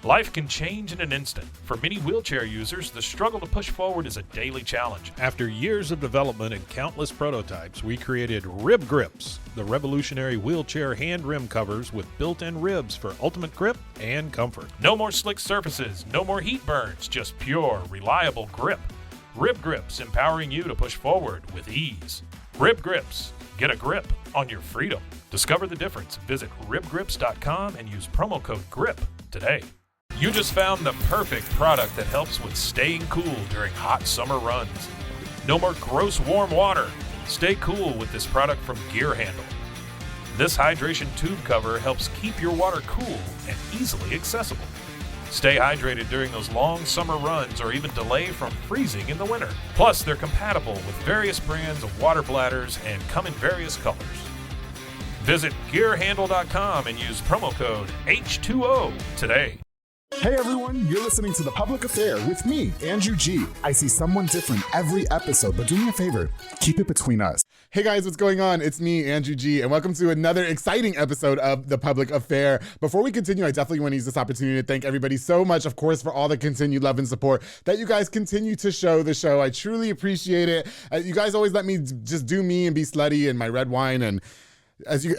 Life can change in an instant. For many wheelchair users, the struggle to push forward is a daily challenge. After years of development and countless prototypes, we created Rib Grips, the revolutionary wheelchair hand rim covers with built-in ribs for ultimate grip and comfort. No more slick surfaces, no more heat burns, just pure, reliable grip. Rib Grips, empowering you to push forward with ease. Rib Grips, get a grip on your freedom. Discover the difference. Visit ribgrips.com and use promo code GRIP today. You just found the perfect product that helps with staying cool during hot summer runs. No more gross warm water. Stay cool with this product from Gear Handle. This hydration tube cover helps keep your water cool and easily accessible. Stay hydrated during those long summer runs or even delay from freezing in the winter. Plus, they're compatible with various brands of water bladders and come in various colors. Visit gearhandle.com and use promo code H2O today. Hey everyone, you're listening to The Public Affair with me, Andrew G. I see someone different every episode, but do me a favor, keep it between us. Hey guys, what's going on? It's me, Andrew G, and welcome to another exciting episode of The Public Affair. Before we continue, I definitely want to use this opportunity to thank everybody so much, of course, for all the continued love and support that you guys continue to show the show. I truly appreciate it. You guys always let me just do me and be slutty and my red wine and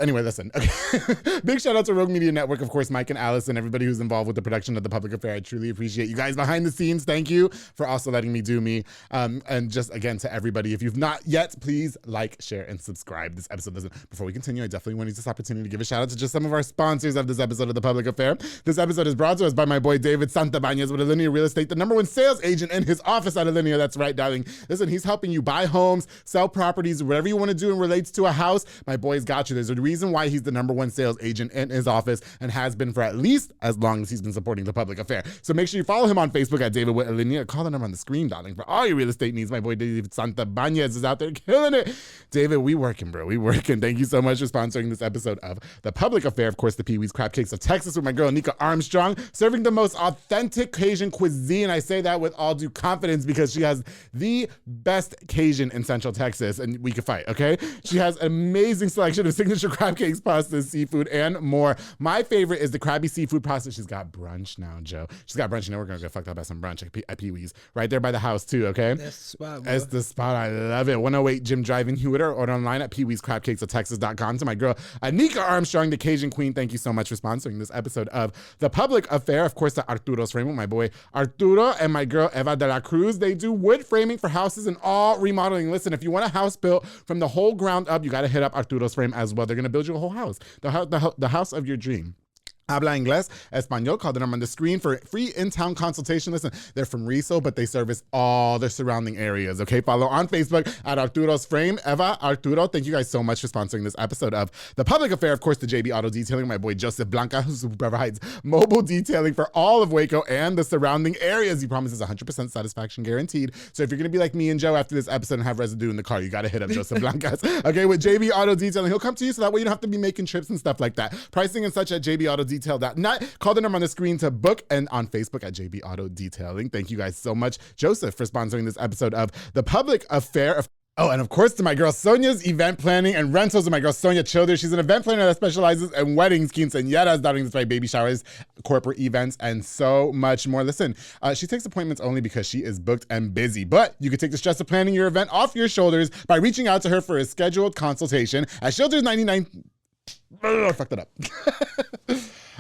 anyway, listen. Okay. Big shout out to Rogue Media Network, of course, Mike and Alice and everybody who's involved with the production of The Public Affair. I truly appreciate you guys behind the scenes. Thank you for also letting me do me. And just again to everybody, if you've not yet, please like, share, and subscribe. This episode doesn't. Before we continue, I definitely want to use this opportunity to give a shout out to just some of our sponsors of this episode of The Public Affair. This episode is brought to us by my boy David Santabañez with Alinea Real Estate, the #1 sales agent in his office at Alinea. That's right, darling. Listen, he's helping you buy homes, sell properties, whatever you want to do and relates to a house. My boy's got you. There's a reason why he's the #1 sales agent in his office and has been for at least as long as he's been supporting The Public Affair. So make sure you follow him on Facebook at David with Alinea. Call the number on the screen, darling, for all your real estate needs. My boy David Santabañez is out there killing it. David, we working, bro. We working. Thank you so much for sponsoring this episode of The Public Affair. Of course, the Pee-wee's Crab Cakes of Texas with my girl Nika Armstrong, serving the most authentic Cajun cuisine. I say that with all due confidence because she has the best Cajun in Central Texas, and we can fight, okay? She has an amazing selection of signature crab cakes, pastas, seafood, and more. My favorite is the Krabby Seafood Pasta. She's got brunch now, Joe. She's got brunch. You know, we're going to get fucked up at some brunch at Pee-wee's. Right there by the house, too, okay? That's the spot, bro. That's the spot. I love it. 108 Jim Drive in Hewitter, or online at peeweescrabcakesoftexas.com. To my girl, Anika Armstrong, the Cajun Queen, thank you so much for sponsoring this episode of The Public Affair. Of course, to Arturo's Framing, my boy Arturo and my girl Eva de la Cruz. They do wood framing for houses and all remodeling. Listen, if you want a house built from the whole ground up, you got to hit up Arturo's Frame as well. They're going to build you a whole house. The house of your dream. Habla Inglés, Español. Call the number on the screen for free in-town consultation. Listen, they're from Riso, but they service all the surrounding areas, okay? Follow on Facebook at Arturo's Frame. Eva, Arturo, thank you guys so much for sponsoring this episode of The Public Affair. Of course, the JB Auto Detailing, my boy Joseph Blanca, who provides mobile detailing for all of Waco and the surrounding areas. He promises 100% satisfaction guaranteed. So if you're going to be like me and Joe after this episode and have residue in the car, you got to hit up Joseph Blancas. Okay, with JB Auto Detailing, he'll come to you so that way you don't have to be making trips and stuff like that. Pricing and such at JBAutoDetail.net. Call the number on the screen to book, and on Facebook at JB Auto Detailing. Thank you guys so much, Joseph, for sponsoring this episode of The Public Affair. Oh, and of course to my girl Sonia's Event Planning and Rentals with my girl Sonia Childers. She's an event planner that specializes in weddings, quinceañeras, darling, that's right, baby showers, corporate events, and so much more. Listen, she takes appointments only because she is booked and busy, but you can take the stress of planning your event off your shoulders by reaching out to her for a scheduled consultation at Shoulders 99. I fucked it up.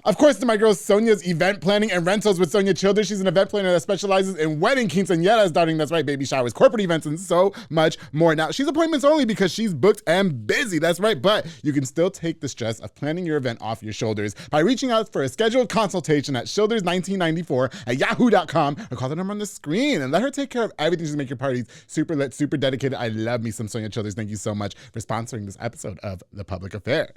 Of course, to my girl Sonia's Event Planning and Rentals with Sonia Childers. She's an event planner that specializes in wedding, quinceañeras, darling, that's right, baby showers, corporate events, and so much more. Now, she's appointments only because she's booked and busy, that's right, but you can still take the stress of planning your event off your shoulders by reaching out for a scheduled consultation at Shoulders1994 at yahoo.com, or call the number on the screen and let her take care of everything to make your parties super lit, super dedicated. I love me some Sonia Childers. Thank you so much for sponsoring this episode of The Public Affair.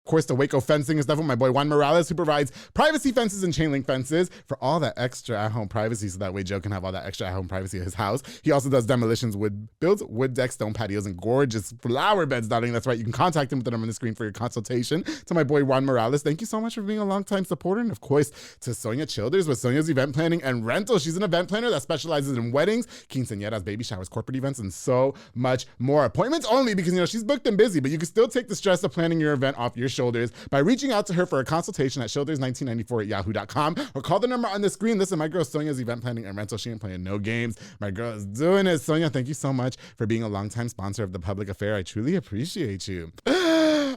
Of course, the Waco fencing and stuff with my boy Juan Morales, who provides privacy fences and chain link fences for all that extra at-home privacy, so that way Joe can have all that extra at-home privacy at his house. He also does demolitions, builds wood decks, stone patios, and gorgeous flower beds, darling. That's right. You can contact him with the number on the screen for your consultation. To my boy Juan Morales, thank you so much for being a longtime supporter. And of course, to Sonia Childers with Sonia's Event Planning and Rentals. She's an event planner that specializes in weddings, quinceañeras, baby showers, corporate events, and so much more. Appointments only because, she's booked and busy, but you can still take the stress of planning your event off your shoulders by reaching out to her for a consultation at shoulders1994@yahoo.com or call the number on the screen. Listen, my girl Sonia's event planning and rental. She ain't playing no games. My girl is doing it. Sonia, thank you so much for being a longtime sponsor of The Public Affair. I truly appreciate you.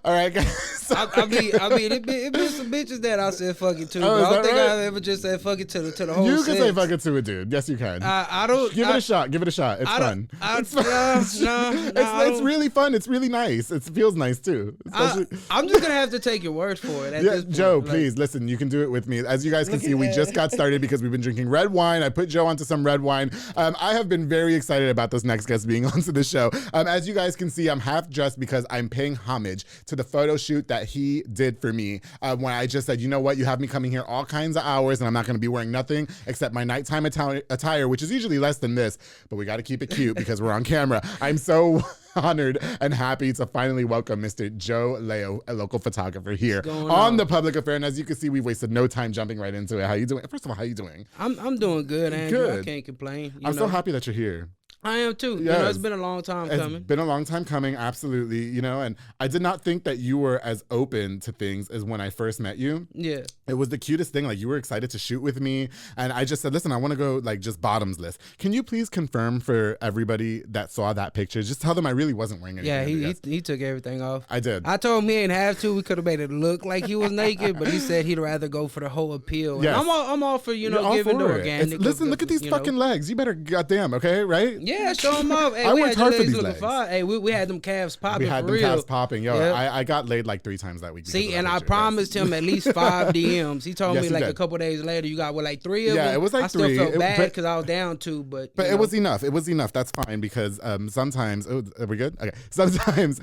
All right, guys. I mean, it been some bitches that I said fuck it to. But I don't think I've ever just said fuck it to the whole. You can say fuck it to a dude. Yes, you can. I don't. Give it a shot. Give it a shot. It's fun. It's fun. It's really fun. It's really nice. It feels nice too. I'm just gonna have to take your word for it. At this point. Joe, please listen. You can do it with me. As you guys can see, we just got started because we've been drinking red wine. I put Joe onto some red wine. I have been very excited about this next guest being onto the show. As you guys can see, I'm half dressed because I'm paying homage to the photo shoot that he did for me. When I just said, you know what, you have me coming here all kinds of hours and I'm not going to be wearing nothing except my nighttime attire, which is usually less than this, but we got to keep it cute because we're on camera. I'm so honored and happy to finally welcome Mr. Joe Leyo, a local photographer here on The Public Affair. And as you can see, we've wasted no time jumping right into it. How you doing? First of all, how you doing? I'm doing good, Andrew. Good. I can't complain. I'm so happy that you're here. I am too. Yes. You know, it's been a long time coming. It's been a long time coming, absolutely. You know, and I did not think that you were as open to things as when I first met you. Yeah. It was the cutest thing. Like, you were excited to shoot with me. And I just said, listen, I want to go like just bottoms list. Can you please confirm for everybody that saw that picture? Just tell them I really wasn't wearing anything. Yeah, he took everything off. I did. I told him he didn't have to. We could have made it look like he was naked, but he said he'd rather go for the whole appeal. Yes. And I'm all for, giving the organic. Listen, look at these fucking legs. You better goddamn, okay, right? Yeah, show them off. Hey, I worked hard for these legs. Hey, we had them calves popping. We had them calves popping. Yo, I got laid like 3 times that week. See, and I promised him at least 5 DMs. He told me like a couple days later, you got like 3 of them. Yeah, it was like 3. I still felt bad because I was down 2, but it was enough. It was enough. That's fine because sometimes. Oh, are we good? Okay. Sometimes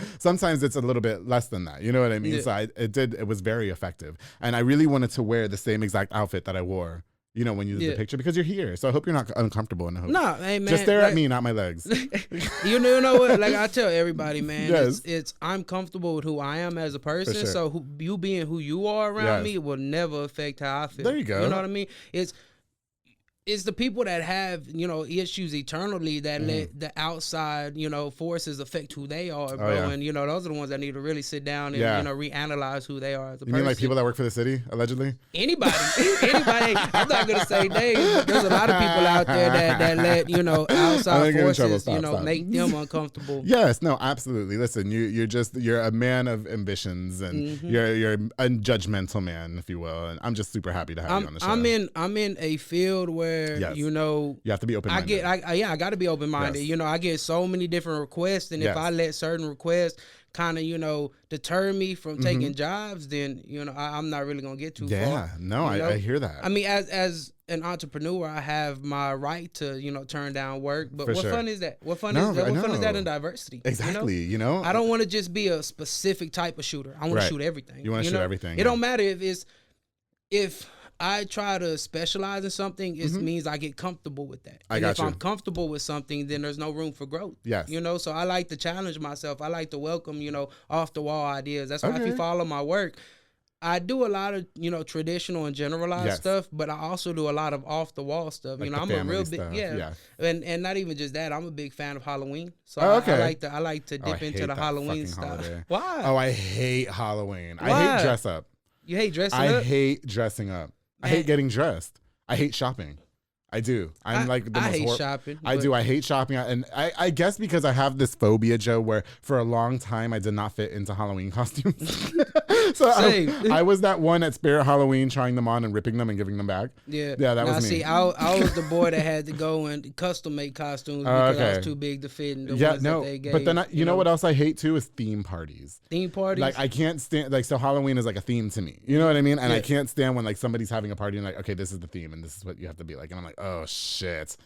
it's a little bit less than that. You know what I mean? Yeah. So it was very effective, and I really wanted to wear the same exact outfit that I wore. You know, when you did the picture, because you're here. So I hope you're not uncomfortable in the hope. No, hey, man. Just stare at me, not my legs. You know what? Like I tell everybody, man, it's I'm comfortable with who I am as a person. Sure. So you being who you are around me will never affect how I feel. There you go. You know what I mean? It's the people that have, issues eternally that let the outside, forces affect who they are, bro. Oh, yeah. And, those are the ones that need to really sit down and, reanalyze who they are as a person. You mean like people that work for the city, allegedly? Anybody. I'm not going to say names. There's a lot of people out there that let, outside forces, make them uncomfortable. Yes, no, absolutely. Listen, you're a man of ambitions and you're a judgmental man, if you will. And I'm just super happy to have you on the show. I'm in a field where, you have to be open-minded. I got to be open-minded. Yes. I get so many different requests, and if I let certain requests kind of, deter me from taking jobs, then, I'm not really going to get too far. Yeah, no, I hear that. I mean, as an entrepreneur, I have my right to, turn down work, but fun is that? What fun is that in diversity? Exactly, I don't want to just be a specific type of shooter. I want to shoot everything. You want to shoot everything. It don't matter if I try to specialize in something, it means I get comfortable with that. And if I'm comfortable with something, then there's no room for growth. Yes. So I like to challenge myself. I like to welcome, off the wall ideas. That's why if you follow my work, I do a lot of, traditional and generalized stuff, but I also do a lot of off the wall stuff. Like I'm a real big and not even just that. I'm a big fan of Halloween. So I like to dip into the Halloween stuff. Holiday. Why? Oh, I hate Halloween. Why? I hate dress up. You hate dressing up? I hate dressing up. I hate getting dressed. I hate shopping. I do. I'm like the most. I hate shopping. I do. I hate shopping, and I guess because I have this phobia, Joe, where for a long time I did not fit into Halloween costumes. So I was that one at Spirit Halloween trying them on and ripping them and giving them back. Yeah, that was me. See, I was the boy that had to go and custom make costumes because I was too big to fit in the ones that they gave. But then you know what else I hate too is theme parties. Theme parties. Like I can't stand so Halloween is like a theme to me. You know what I mean? And I can't stand when like somebody's having a party and like, okay, this is the theme and this is what you have to be like, and I'm like, oh shit.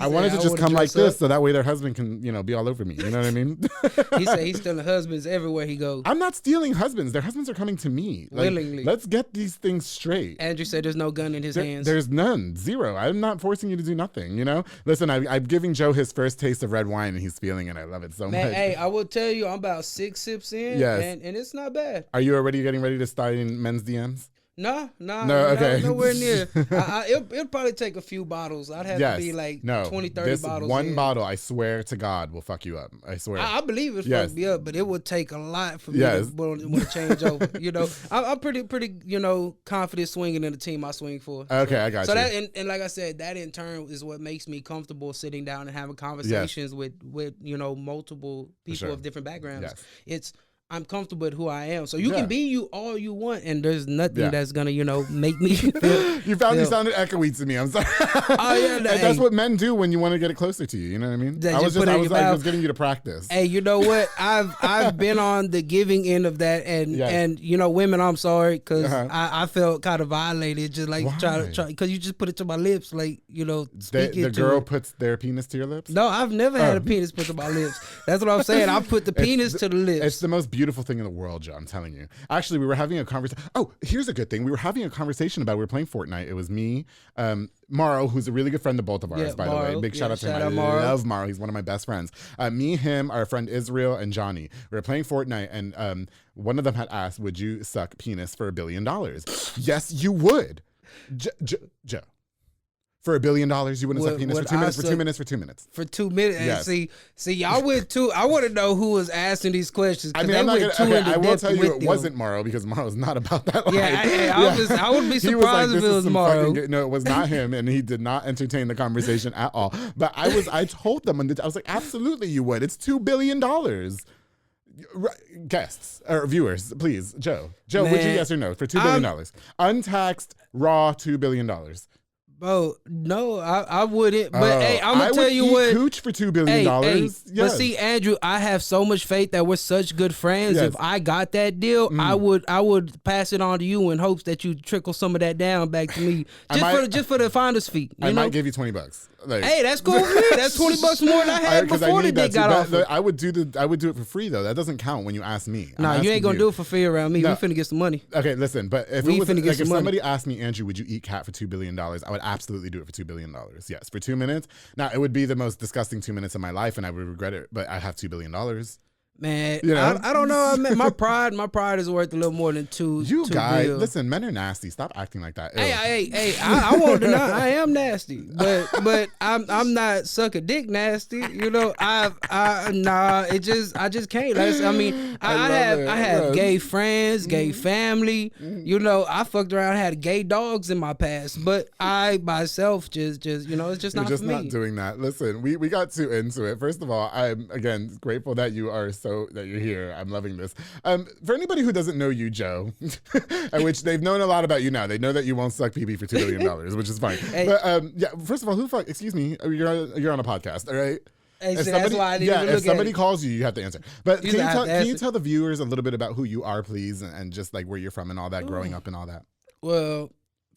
I wanted to just come like this so that way their husband can, be all over me. You know what I mean? He said he's stealing husbands everywhere he goes. I'm not stealing husbands. Their husbands are coming to me. Willingly. Let's get these things straight. Andrew said there's no gun in his hands. There's none. 0. I'm not forcing you to do nothing, Listen, I'm giving Joe his first taste of red wine and he's feeling it. I love it so much. Hey, I will tell you, I'm about 6 sips in and it's not bad. Are you already getting ready to start in men's DMs? No, okay. nowhere near. It'll probably take a few bottles. I'd have to be like 20, 30 bottles. One bottle, I swear to God, will fuck you up. I swear. I believe it fucked me up, but it would take a lot for me to want to change over. You know, I'm pretty, confident swinging in the team I swing for. Okay, I got you. So that, and like I said, that in turn is what makes me comfortable sitting down and having conversations with multiple people of different backgrounds. Yes. I'm comfortable with who I am. So you can be you all you want, and there's nothing that's going to, make me feel. You sounded echoey to me. I'm sorry. Oh, yeah. And that's what men do when you want to get it closer to you. You know what I mean? I was getting you to practice. Hey, you know what? I've been on the giving end of that, and women, I'm sorry, because I felt kind of violated, just like try because you just put it to my lips, like, the girl puts their penis to your lips? No, I've never had a penis put to my lips. That's what I'm saying. I put the penis to the lips. It's the most beautiful thing in the world, Joe. I'm telling you. Actually, we were having a conversation. Oh, here's a good thing. We were having a conversation about, we were playing Fortnite. It was me, Morrow, who's a really good friend of both of ours, by the way. Big shout out to him. I love Morrow. He's one of my best friends. Me, him, our friend Israel, and Johnny. We were playing Fortnite, and one of them had asked, would you suck penis for $1 billion? Yes, you would. Joe. For $1 billion, you wouldn't suck penis for 2 minutes? For 2 minutes? For 2 minutes. For 2 minutes? Yes. See, y'all went too. I want to know who was asking these questions. I mean, I'm not gonna, I will tell you it wasn't Morrow, because Morrow's not about that life. I would be surprised if it was Morrow. No, it was not him, and he did not entertain the conversation at all. But I told them, I was like, absolutely you would. It's $2 billion. Guests or viewers, please, Joe, would you yes or no for $2 billion? Untaxed, raw $2 billion. Bro, no, I wouldn't. But hey, I'm gonna tell you what. Cooch for $2 billion. Yes. But see, Andrew, I have so much faith that we're such good friends. Yes. If I got that deal, I would pass it on to you in hopes that you trickle some of that down back to me, just for the finder's fee. Might give you $20. Hey, that's cool for me. That's $20 more than I had before the dick got off. I would do it for free though. That doesn't count when you ask me. Nah, you ain't gonna do it for free around me. No. We finna get some money. Okay, listen, but if somebody asked me, Andrew, would you eat cat for $2 billion? I would absolutely do it for $2 billion. Yes, for 2 minutes. Now it would be the most disgusting 2 minutes of my life, and I would regret it. But I have $2 billion. Man, I don't know. My pride is worth a little more than two. You guys, listen, men are nasty. Stop acting like that. Hey, I won't deny I am nasty, but I'm not suck a dick nasty. I just can't. I have gay friends, gay family. I fucked around, had gay dogs in my past, but I myself it's just not for me. You're just not doing that. Listen, we got too into it. First of all, I'm again grateful that you are. So that you're here. I'm loving this. For anybody who doesn't know you, Joe, which they've known a lot about you now. They know that you won't suck PB for $2 billion, which is fine. Hey. But first of all, excuse me, you're on a podcast, all right? Hey, so that's why I need to look if somebody calls you, you have to answer. But can you tell the viewers a little bit about who you are, please, and just like where you're from and all that, growing up and all that? Well,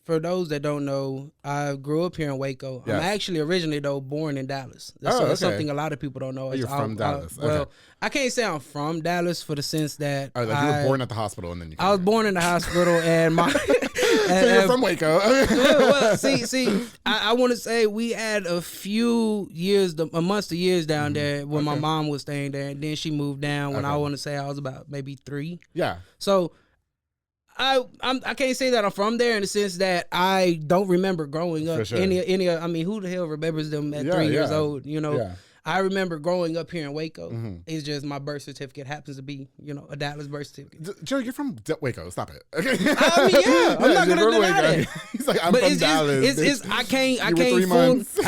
for those that don't know, I grew up here in Waco. Yes. I'm actually originally, born in Dallas. That's something a lot of people don't know. You're from Dallas. Well, I can't say I'm from Dallas for the sense that you were born at the hospital and then I was born in the hospital and my... So you're from Waco. I want to say we had a few years, a month of years down there when my mom was staying there, and then she moved down when I want to say I was about maybe 3. Yeah. So... I can't say that I'm from there in the sense that I don't remember growing up. Sure. Who the hell remembers them at 3 years old? Yeah. I remember growing up here in Waco. Mm-hmm. It's just my birth certificate happens to be, a Dallas birth certificate. Joe, you're from Waco. Stop it. Okay. I'm not gonna deny that. He's like, I'm from Dallas. I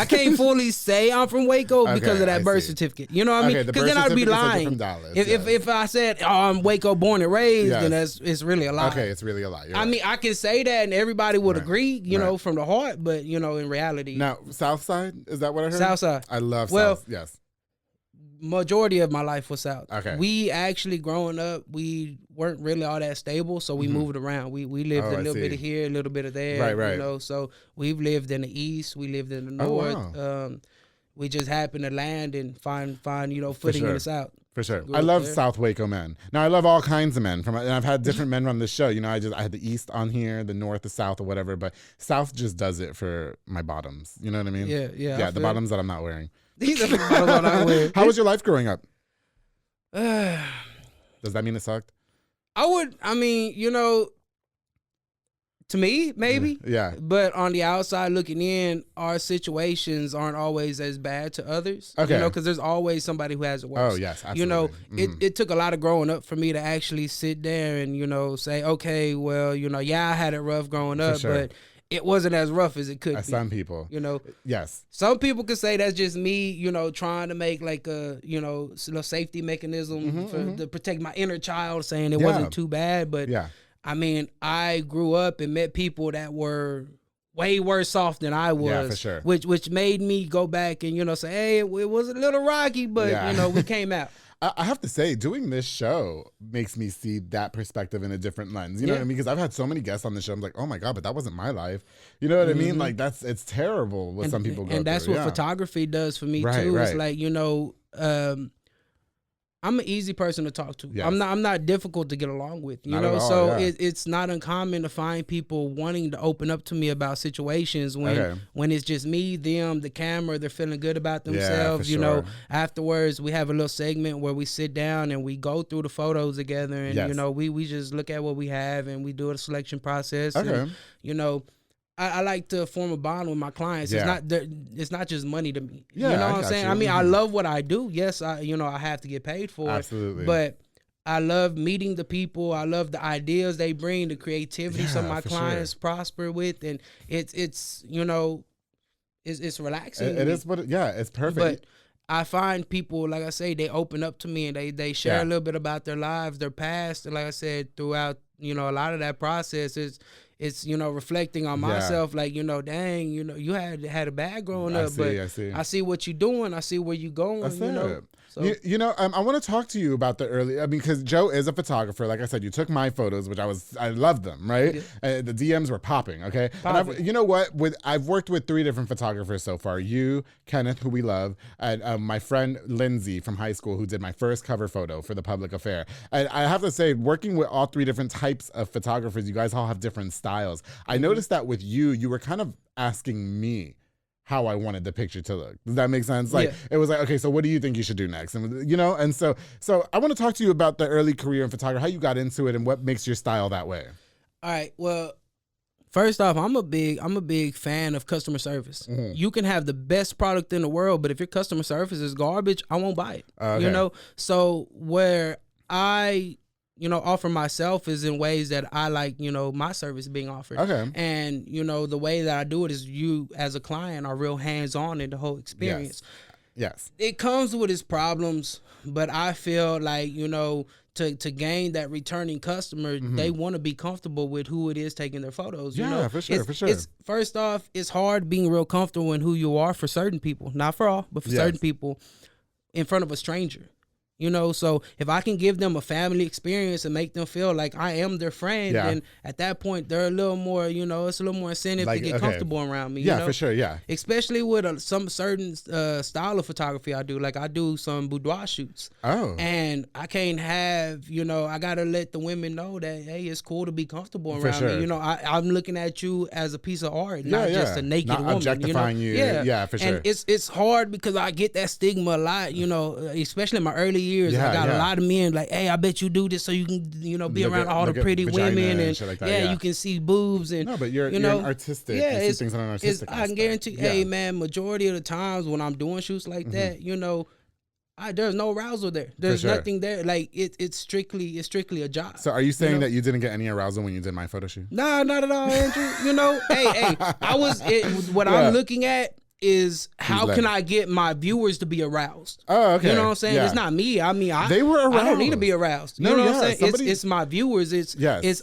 can't fully say I'm from Waco because of that birth certificate. You know what I mean? Because then I'd be lying. If I said, I'm Waco born and raised, then it's really a lie. Okay, it's really a lie. I can say that and everybody would agree, from the heart, but in reality. Now, South Side, is that what I heard? South Side. I love South. Yes. Majority of my life was South. Okay. We actually growing up, we weren't really all that stable, so we moved around. We lived a little bit of here, a little bit of there. Right. So we've lived in the East, we lived in the North. Wow. We just happened to land and find footing in the South. For sure. I love South Waco men. Now I love all kinds of men and I've had different men run this show. I had the East on here, the North, the South, or whatever, but South just does it for my bottoms. You know what I mean? Yeah. The bottoms that I'm not wearing. These are the bottoms that I'm wearing. How was your life growing up? Does that mean it sucked? To me, maybe. Yeah. But on the outside looking in, our situations aren't always as bad to others. Okay. You know, because there's always somebody who has it worse. Oh, yes, absolutely. You know, it took a lot of growing up for me to actually sit there and, you know, say, okay, well, you know, yeah, I had it rough growing up, but it wasn't as rough as it could be. Some people. You know? Yes. Some people could say that's just me, you know, trying to make like a, you know, little safety mechanism to protect my inner child, saying it wasn't too bad. But I mean, I grew up and met people that were way worse off than I was. Yeah, for sure. Which made me go back and, you know, say, hey, it was a little rocky, but, you know, we came out. I have to say, doing this show makes me see that perspective in a different lens. You know what I mean? Because I've had so many guests on the show. I'm like, oh my God, but that wasn't my life. You know what I mean? Like it's terrible what some people go through. And that's what photography does for me too. It's like, you know, I'm an easy person to talk to. Yes. I'm not difficult to get along with, you know. So it's not uncommon to find people wanting to open up to me about situations when it's just me, them, the camera, they're feeling good about themselves. You know, afterwards we have a little segment where we sit down and we go through the photos together, and you know, we just look at what we have and we do a selection process. And, you know, I like to form a bond with my clients. It's not just money to me. You know what I'm saying? I mean, I love what I do. Yes, I have to get paid for it. But I love meeting the people. I love the ideas they bring, the creativity some of my clients prosper with, and it's you know, it's relaxing. It is, but it's perfect. But I find people, like I say, they open up to me and they share a little bit about their lives, their past, and like I said, throughout, you know, a lot of that process it's you know, reflecting on myself, like, you know, dang, you know, you had a bad growing up, but I see what you're doing, I see where you're going. You know? So. You know, I want to talk to you about the early. I mean, because Joe is a photographer. Like I said, you took my photos, which I loved them, right? The DMs were popping, okay. And you know what? I've worked with 3 different photographers so far. You, Kenneth, who we love, and my friend Lindsay from high school, who did my first cover photo for the Public Affair. And I have to say, working with all 3 different types of photographers, you guys all have different styles. I noticed that with you were kind of asking me how I wanted the picture to look. Does that make sense? Like, it was like, okay, so what do you think you should do next? And, you know, and so I want to talk to you about the early career in photography, how you got into it and what makes your style that way. All right. Well, first off, I'm a big fan of customer service. You can have the best product in the world, but if your customer service is garbage, I won't buy it. You know? So where I, you know, offer myself is in ways that I like, you know, my service being offered. And, you know, the way that I do it is you as a client are real hands-on in the whole experience. Yes. It comes with its problems, but I feel like, you know, to gain that returning customer, they want to be comfortable with who it is taking their photos. You know? For sure. It's, first off, it's hard being real comfortable in who you are for certain people. Not for all, but for certain people in front of a stranger. You know, so if I can give them a family experience and make them feel like I am their friend, then at that point they're a little more, you know, it's a little more incentive to get comfortable around me. You know? For sure, Especially with some certain style of photography I do. Like I do some boudoir shoots. And I can't have, you know, I got to let the women know that, hey, it's cool to be comfortable around me. You know, I'm looking at you as a piece of art, not just a naked woman. Objectifying you. Yeah, for sure. And it's hard because I get that stigma a lot, you know, especially in my early years. I got a lot of men like, hey, I bet you do this so you can, you know, be around all the pretty women and like that, you can see boobs and but you're an artistic. You see things on an artistic I can guarantee, hey man, majority of the times when I'm doing shoots like that, you know, there's no arousal there. There's nothing there. Like it's strictly a job. So are you saying that you didn't get any arousal when you did my photo shoot? Nah, not at all, Andrew. You know, hey, I'm looking at is how can I get my viewers to be aroused? Oh, okay. You know what I'm saying? It's not me. I mean, they were aroused. I don't need to be aroused. You know what I'm saying? It's my viewers. It's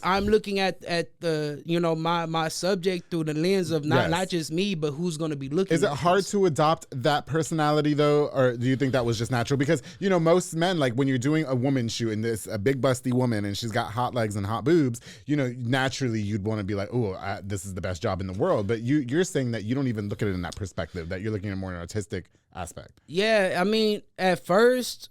I'm looking at the, you know, my subject through the lens of not just me, but who's going to be looking. Is it hard to adopt that personality though, or do you think that was just natural? Because, you know, most men, like when you're doing a woman shoot and this a big busty woman and she's got hot legs and hot boobs, you know, naturally you'd want to be like, oh, this is the best job in the world. But you're saying that you don't even look at it in that perspective. That you're looking at more an artistic aspect. Yeah, I mean, at first,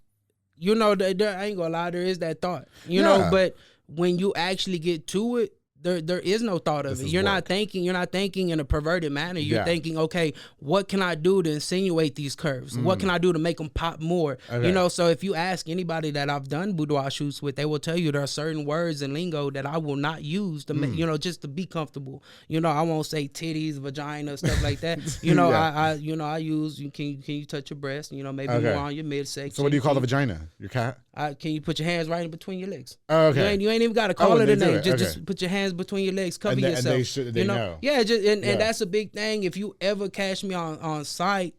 you know, I ain't gonna lie, there is that thought, you know, but when you actually get to it, There is no thought of it. You're not thinking in a perverted manner. You're thinking, okay, what can I do to insinuate these curves? What can I do to make them pop more? Okay. You know, so if you ask anybody that I've done boudoir shoots with, they will tell you there are certain words and lingo that I will not use to make, you know, just to be comfortable. You know, I won't say titties, vagina, stuff like that. You know, I use, can you touch your breast? You know, maybe more on your midsection. So what do you call the vagina? Your cat? Can you put your hands right in between your legs? Oh, okay. You ain't even got to call it a name. Just put your hands between your legs, cover yourself. And they know. Yeah, and that's a big thing. If you ever catch me on site,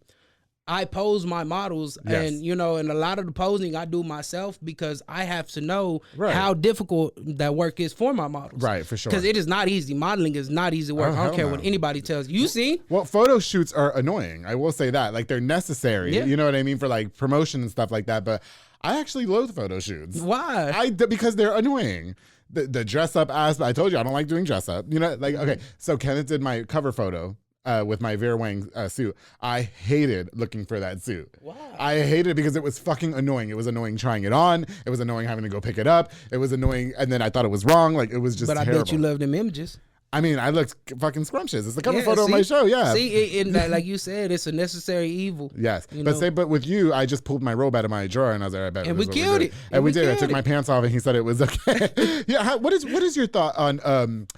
I pose my models, and you know, and a lot of the posing I do myself because I have to know how difficult that work is for my models. Right, for sure. Because it is not easy. Modeling is not easy work. I don't care what anybody tells you. You see? Well, photo shoots are annoying. I will say that. Like, they're necessary. Yeah. You know what I mean? For like promotion and stuff like that. But I actually loathe photo shoots. Why? Because they're annoying. The dress up aspect. I told you I don't like doing dress up. You know, like, okay. So Kenneth did my cover photo with my Vera Wang suit. I hated looking for that suit. Wow. I hated it because it was fucking annoying. It was annoying trying it on. It was annoying having to go pick it up. It was annoying, and then I thought it was wrong. Like, it was just terrible. But I bet you love them images. I mean, I looked fucking scrumptious. It's the cover photo of my show, See, like you said, it's a necessary evil. Yes. But with you, I just pulled my robe out of my drawer and I was like, I bet. And we killed it. And we did. I took my pants off and he said it was okay. Yeah. What is your thought on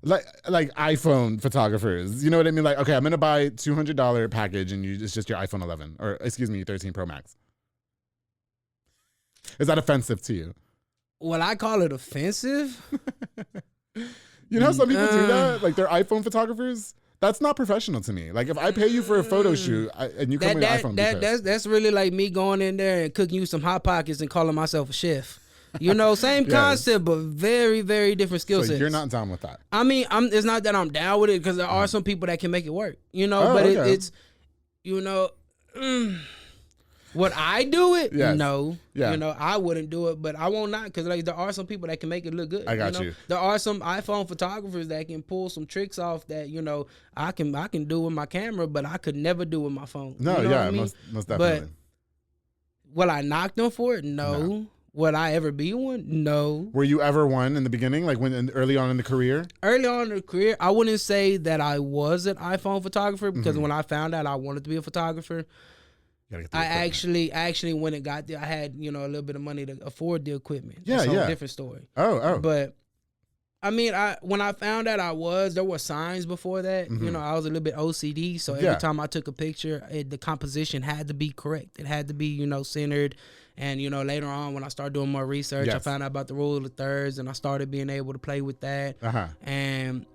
like iPhone photographers? You know what I mean? Like, okay, I'm gonna buy $200 package and it's just your iPhone 11 or excuse me, 13 Pro Max. Is that offensive to you? Well, I call it offensive. You know how some people do that? Like, they're iPhone photographers? That's not professional to me. Like, if I pay you for a photo shoot and you come with an iPhone, that's really like me going in there and cooking you some Hot Pockets and calling myself a chef. You know, same concept, but very, very different skill sets. So you're not down with that? I mean, it's not that I'm down with it because there are some people that can make it work. You know, it's, you know... Would I do it? Yes. No. Yeah. You know, I wouldn't do it, but I won't not because like there are some people that can make it look good. I got you. There are some iPhone photographers that can pull some tricks off that, you know, I can do with my camera, but I could never do with my phone. No, you know what I mean? most definitely. But will I knock them for it? No. Would I ever be one? No. Were you ever one in the beginning, like early on in the career? Early on in the career, I wouldn't say that I was an iPhone photographer because when I found out I wanted to be a photographer, I actually when it got there, I had, you know, a little bit of money to afford the equipment. That's a different story. Oh. But I mean, when I found out there were signs before that. You know, I was a little bit OCD, so every time I took a picture, the composition had to be correct. It had to be, you know, centered. And, you know, later on when I started doing more research, I found out about the rule of the thirds, and I started being able to play with that. And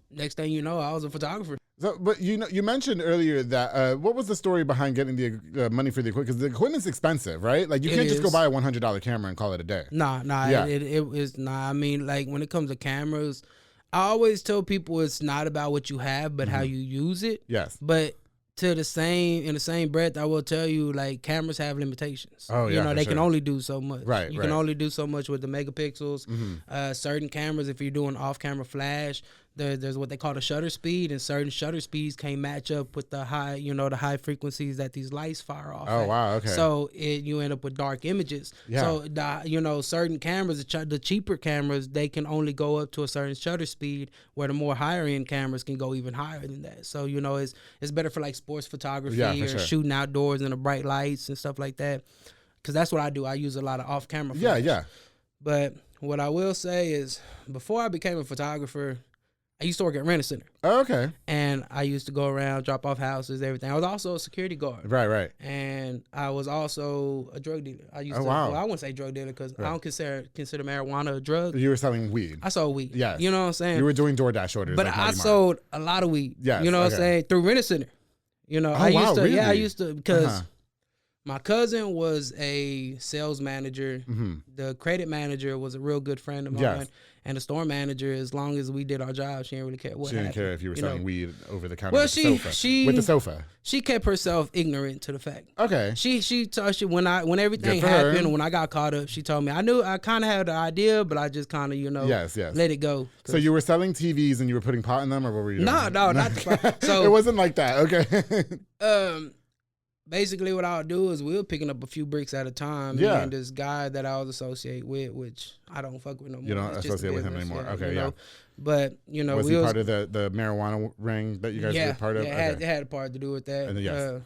next thing you know, I was a photographer. So, but you mentioned earlier that what was the story behind getting the money for the equipment? Because the equipment's expensive, right? Like, you can't just go buy a $100 camera and call it a day. Nah. It is I mean, like, when it comes to cameras, I always tell people it's not about what you have, but how you use it. Yes. But in the same breath, I will tell you, like, cameras have limitations. Oh, yeah. You know, they can only do so much. Right. You can only do so much with the megapixels. Certain cameras, if you're doing off-camera flash, there's what they call the shutter speed, and certain shutter speeds can't match up with the high frequencies that these lights fire off. Oh, wow, okay. So you end up with dark images. Yeah. So certain cameras, the cheaper cameras, they can only go up to a certain shutter speed, where the more higher end cameras can go even higher than that. So, you know, it's better for like sports photography or shooting outdoors in the bright lights and stuff like that. Because that's what I do. I use a lot of off camera flash. Yeah. But what I will say is, before I became a photographer, I used to work at Rent-A-Center. Oh, okay. And I used to go around, drop off houses, everything. I was also a security guard. Right. And I was also a drug dealer. I wouldn't say drug dealer because I don't consider marijuana a drug. You were selling weed. I sold weed. Yes. You know what I'm saying? You were doing DoorDash orders. But like I sold a lot of weed. Yes. You know what I'm saying? Through Rent-A-Center. You know, I used to because my cousin was a sales manager. The credit manager was a real good friend of mine. Yes. And the store manager, as long as we did our job, she didn't really care what happened. She didn't care if you were selling weed over the counter. Well, with the sofa. She kept herself ignorant to the fact. Okay. She told you when everything happened, when I got caught up, she told me I kind of had the idea, but I just kind of let it go. So you were selling TVs and you were putting pot in them, or what were you doing? No, not the pot. So it wasn't like that. Okay. basically what I'll do is we're picking up a few bricks at a time. Yeah. And this guy that I was associated with, which I don't fuck with no more. You don't It's associate with him anymore. yeah, Okay, you yeah. know? But, you know, Was he part of the marijuana ring that you guys were part of? Yeah, it had a part to do with that. And then, yes.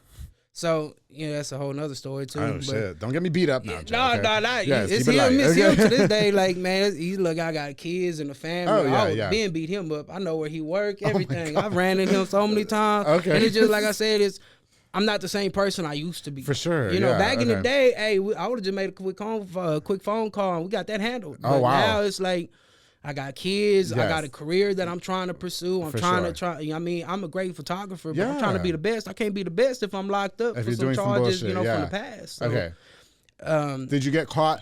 So, that's a whole nother story, too. Oh, shit. Don't get me beat up now, Joe. No. Yes, it's keep it him. light. It's Okay. him to this day. Like, man, he's like, I got kids and a family. Oh, yeah. Ben beat him up. I know where he work, everything. I've ran into him so many times. Okay. And it's just, like I said, I'm not the same person I used to be. For sure. You know, yeah, back in the day, I would have just made a quick phone call, and we got that handled. Oh, but wow. now it's like, I got kids. Yes. I got a career that I'm trying to pursue. I'm I'm a great photographer, but I'm trying to be the best. I can't be the best if I'm locked up for some charges, from the past. So, okay. Did you get caught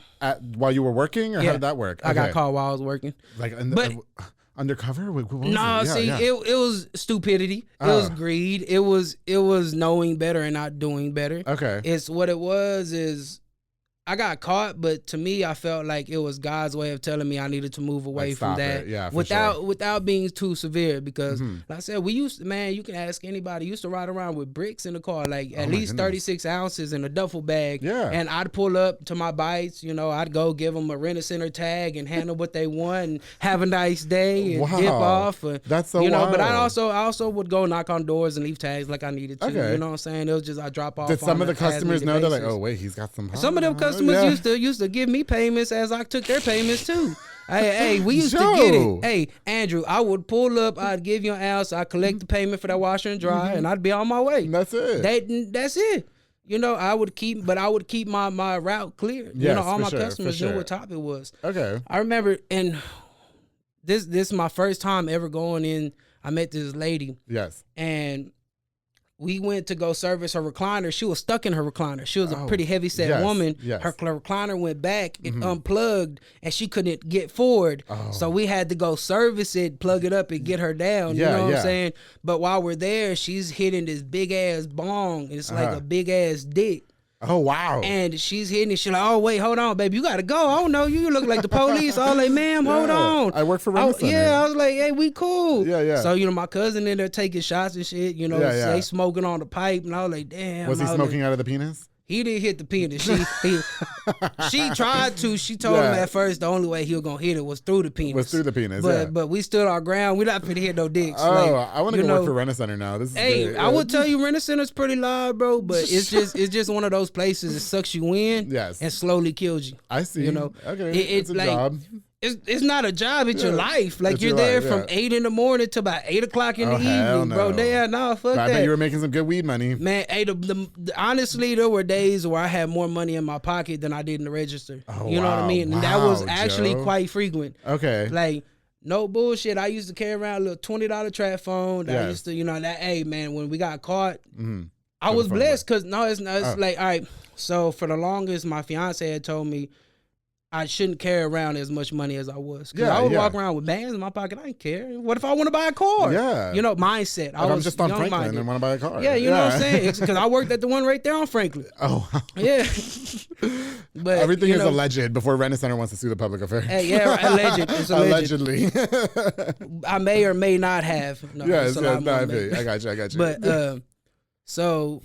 while you were working, or how did that work? I got caught while I was working. Like, undercover? What was it? It was stupidity. It was greed. It was knowing better and not doing better. Okay. It's what it was is I got caught, but to me, I felt like it was God's way of telling me I needed to move away from that, without being too severe. Because, like I said, you can ask anybody. Used to ride around with bricks in the car, like at least 36 ounces in a duffel bag. Yeah. And I'd pull up to my bites. I'd go give them a rent-a-center tag and handle what they want and have a nice day and dip off. That's so wild. But I also would go knock on doors and leave tags like I needed to. Okay. You know what I'm saying? It was just I drop off. Did some of the customers know? They're like, oh wait, he's got some. Some of them customers used to give me payments as I took their payments too. Hey, we used to get it. Hey, Andrew, I would pull up, I'd give you an ounce, I'd collect the payment for that washer and dry, and I'd be on my way. That's it. That's it. I would keep my route clear. Yes, all my sure, customers knew what top it was. Okay. I remember, and this is my first time ever going in. I met this lady. Yes. And we went to go service her recliner. She was stuck in her recliner. She was a pretty heavy-set woman. Yes. Her recliner went back, it unplugged, and she couldn't get forward. So we had to go service it, plug it up, and get her down. You know what I'm saying? But while we're there, she's hitting this big-ass bong. It's like a big-ass dick. Oh, wow. And she's hitting it. She's like, oh, wait, hold on, baby. You got to go. I don't know. You look like the police. I was like, ma'am, hold on. I work for Renaissance. I was like, hey, we cool. Yeah. So, my cousin in there taking shots and shit, they smoking on the pipe. And I was like, damn. Was he smoking out of the penis? He didn't hit the penis. She tried to. She told him at first the only way he was going to hit it was through the penis. But we stood our ground. We're not finna hit no dicks. Oh, I want to go work for Renaissance now. This is great. I would tell you Renaissance pretty loud, bro, but it's just one of those places that sucks you in and slowly kills you. I see. Okay, it's a job. It's not a job, it's your life. Like, you're there from 8 in the morning to about 8 o'clock in the evening, bro. Fuck that. I bet you were making some good weed money. Man, honestly, there were days where I had more money in my pocket than I did in the register. Oh, you know what I mean? And that was actually quite frequent. Okay. Like, no bullshit. I used to carry around a little $20 trap phone. I used to, hey, man, when we got caught, I was blessed because, it's like, all right, so for the longest, my fiance had told me, I shouldn't carry around as much money as I was. Because I would walk around with bands in my pocket. I didn't care. What if I want to buy a car? Yeah. Mindset. I'm just on Franklin and want to buy a car. Yeah, you know what I'm saying? Because I worked at the one right there on Franklin. Oh. Yeah. But everything is alleged before Renaissance wants to sue the public affair. Hey, alleged. It's alleged. Allegedly. I may or may not have. No, I got you. But, so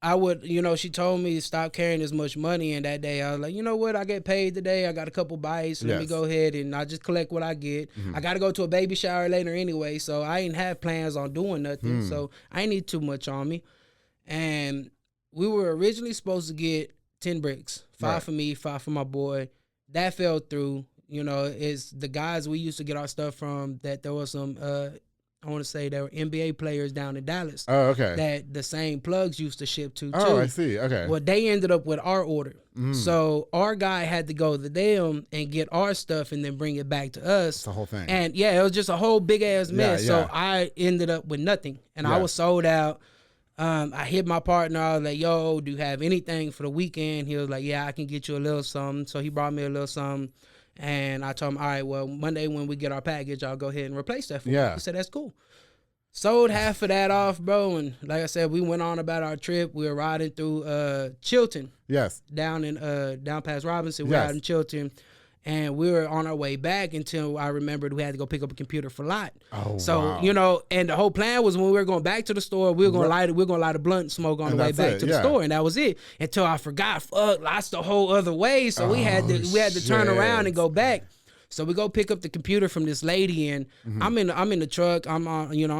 I would, she told me to stop carrying as much money. And that day I was like, you know what? I get paid today. I got a couple bites. Let me go ahead and I just collect what I get. I got to go to a baby shower later anyway. So I didn't have plans on doing nothing. So I didn't need too much on me. And we were originally supposed to get 10 bricks, 5 for me, 5 for my boy. That fell through. It's the guys we used to get our stuff from that there was some, I want to say there were NBA players down in Dallas. Oh, okay. That the same plugs used to ship to, too. Oh, I see. Okay. Well, they ended up with our order. So our guy had to go to them and get our stuff and then bring it back to us. It's the whole thing. And, it was just a whole big-ass mess. Yeah. So I ended up with nothing. And I was sold out. I hit my partner. I was like, yo, do you have anything for the weekend? He was like, yeah, I can get you a little something. So he brought me a little something. And I told him, all right, well, Monday when we get our package, I'll go ahead and replace that for you. He said, that's cool. Sold half of that off, bro. And like I said, we went on about our trip. We were riding through Chilton. Yes. Down past Robinson. We were out in Chilton. And we were on our way back until I remembered we had to go pick up a computer for Lot. Oh, so wow. you know, and the whole plan was when we were going back to the store, we were gonna light a blunt and smoke on the way back to the store, and that was it. Until I forgot, Lot's the whole other way, so we had to turn around and go back. So we go pick up the computer from this lady, and I'm in the truck. I'm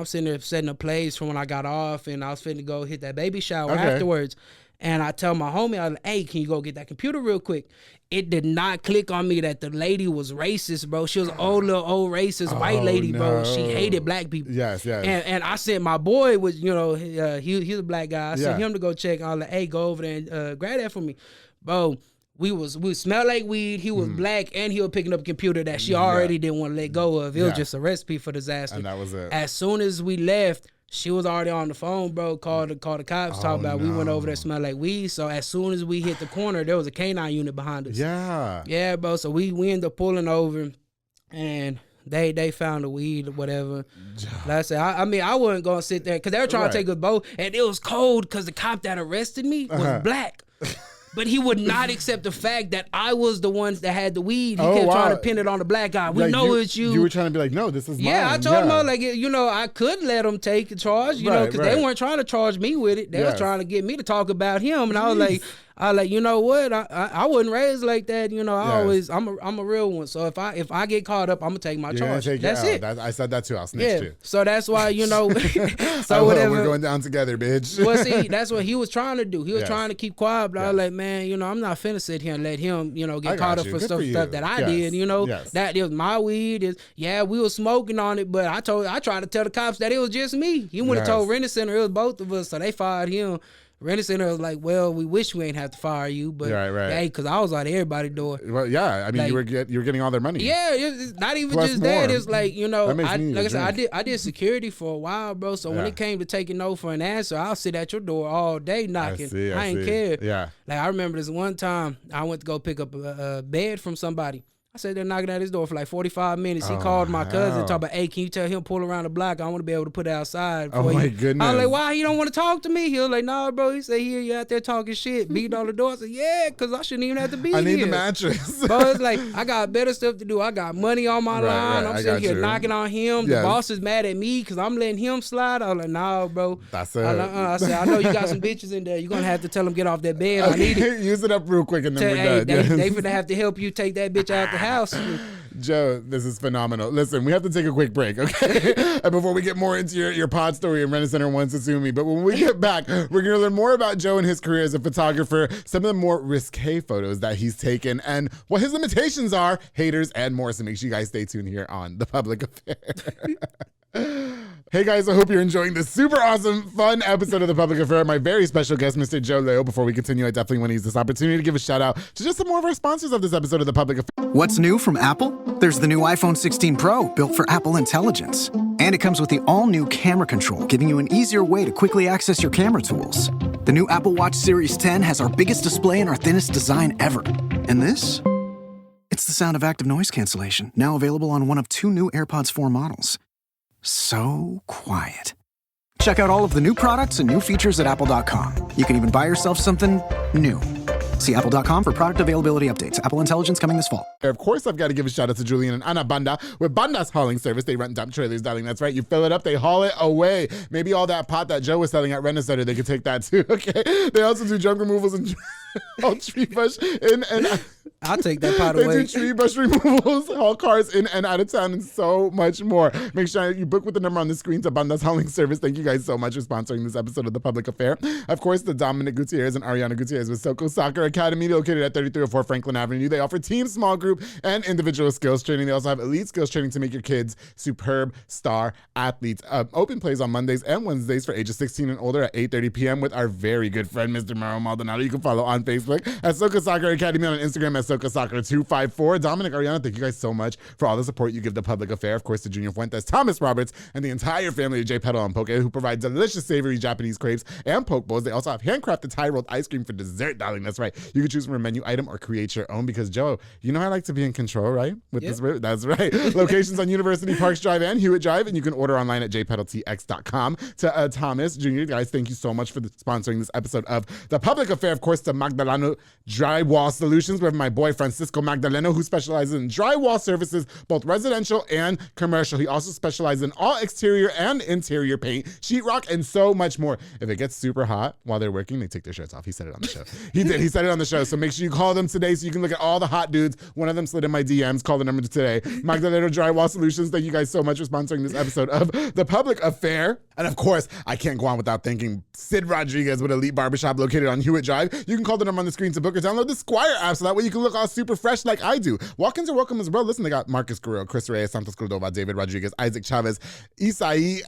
sitting there setting up plays from when I got off, and I was finna go hit that baby shower afterwards. And I tell my homie, I was like, hey, can you go get that computer real quick? It did not click on me that the lady was racist, bro. She was an old racist white lady, bro. She hated black people. Yes. And I sent my boy, was he's a black guy. I sent him to go check. I was like, hey, go over there and grab that for me, bro. We smelled like weed. He was black, and he was picking up a computer that she already didn't want to let go of. It was just a recipe for disaster. And that was it. As soon as we left, she was already on the phone, bro. Called the cops, talking about we went over there, smelled like weed. So as soon as we hit the corner, there was a canine unit behind us. Yeah, bro. So we ended up pulling over, and they found the weed or whatever. Like I said, I wasn't gonna sit there because they were trying to take us both, and it was cold because the cop that arrested me was black. But he would not accept the fact that I was the one that had the weed. He kept trying to pin it on the black guy. We know it's you. You were trying to be like, no, this is mine. Yeah, I told him, like, I could let him take the charge, because they weren't trying to charge me with it. They was trying to get me to talk about him. And I was like, you know what? I wasn't raised like that. I'm a real one. So if I get caught up, I'm gonna take my charge. That's it. I said that too. I'll snitch too. So that's why, so whatever. We're going down together, bitch. Well, see, that's what he was trying to do. He was trying to keep quiet, but I was like, man, I'm not finna sit here and let him, get caught up for stuff that I did. That is my weed. We were smoking on it, but I tried to tell the cops that it was just me. He wouldn't have told Renton Center it was both of us, so they fired him. Renton Center was like, well, we wish we ain't have to fire you, but hey, because I was out of everybody's door. Well, yeah, I mean, you were getting all their money. Yeah, it's not even plus just more. That. It's like, I did security for a while, bro. So when it came to taking no for an answer, I'll sit at your door all day knocking. I ain't care. Yeah. Like I remember this one time I went to go pick up a bed from somebody. I said they're knocking at his door for like 45 minutes. He called my cousin, talking about, hey, can you tell him pull around the block? I want to be able to put it outside. Oh my goodness. I was like, why he don't want to talk to me? He was like, nah, bro. He said, you out there talking shit, beating on the door. I said, yeah, because I shouldn't even have to be here. I need the mattress. Bro, it's like, I got better stuff to do. I got money on my line. I'm sitting here knocking on him. The boss is mad at me because I'm letting him slide. I was like, nah, bro. That's it. I said, I know you got some bitches in there. You're going to have to tell them get off that bed. I need it. Use it up real quick and then we're done. They finna have to help you take that bitch out the house. Joe, this is phenomenal. Listen, we have to take a quick break, okay? And before we get more into your pod story and Renton Center wants to sue me. But when we get back, we're going to learn more about Joe and his career as a photographer, some of the more risque photos that he's taken, and what his limitations are, haters, and more. So make sure you guys stay tuned here on The Public Affair. Hey guys, I hope you're enjoying this super awesome, fun episode of The Public Affair. My very special guest, Mr. Joe Leyo. Before we continue, I definitely want to use this opportunity to give a shout out to just some more of our sponsors of this episode of The Public Affair. What's new from Apple? There's the new iPhone 16 Pro, built for Apple Intelligence. And it comes with the all-new camera control, giving you an easier way to quickly access your camera tools. The new Apple Watch Series 10 has our biggest display and our thinnest design ever. And this? It's the sound of active noise cancellation, now available on one of 2 new AirPods 4 models. So quiet. Check out all of the new products and new features at apple.com. You can even buy yourself something new. See apple.com for product availability updates. Apple Intelligence coming this fall. Of course, I've got to give a shout out to Julian and Ana Banda with Banda's hauling service. They rent dump trailers, darling. That's right. You fill it up, they haul it away. Maybe all that pot that Joe was selling at Renton Center, they could take that too. Okay. They also do junk removals and all tree brush in and out. I'll take that pot away. They do tree brush removals, haul cars in and out of town, and so much more. Make sure you book with the number on the screen to Banda's hauling service. Thank you guys so much for sponsoring this episode of The Public Affair. Of course, the Dominic Gutierrez and Ariana Gutierrez with Soko Soccer Academy, located at 3304 Franklin Avenue. They offer team, small group, and individual skills training. They also have elite skills training to make your kids superb star athletes. Open plays on Mondays and Wednesdays for ages 16 and older at 8:30 p.m. with our very good friend, Mr. Mauro Maldonado. You can follow on Facebook at Soko Soccer Academy, on Instagram at Soko Soccer 254. Dominic, Ariana, thank you guys so much for all the support you give The Public Affair. Of course, to Junior Fuentes, Thomas Roberts, and the entire family of J. Petal and Poke, who provide delicious, savory Japanese crepes and poke bowls. They also have handcrafted Thai rolled ice cream for dessert, darling. That's right. You can choose from a menu item or create your own, because Joe, you know I like to be in control, right? With this, that's right. Locations on University Parks Drive and Hewitt Drive, and you can order online at jpetaltx.com. To Thomas Jr., guys, thank you so much for sponsoring this episode of The Public Affair. Of course, to Magdaleno Drywall Solutions. We have my boy Francisco Magdaleno, who specializes in drywall services, both residential and commercial. He also specializes in all exterior and interior paint, sheetrock, and so much more. If it gets super hot while they're working, they take their shirts off. He said it on the show. He did. He said it on the show. So make sure you call them today so you can look at all the hot dudes. One of them slid in my DMs. Call the number today. Magdaleno Drywall Solutions. Thank you guys so much for sponsoring this episode of The Public Affair. And of course, I can't go on without thanking Sid Rodriguez with Elite Barbershop located on Hewitt Drive. You can call the number on the screen to book or download the Squire app so that way you can look all super fresh like I do. Walk-ins are welcome as well. Listen, they got Marcus Guerrero, Chris Reyes, Santos Cordova, David Rodriguez, Isaac Chavez, Isai,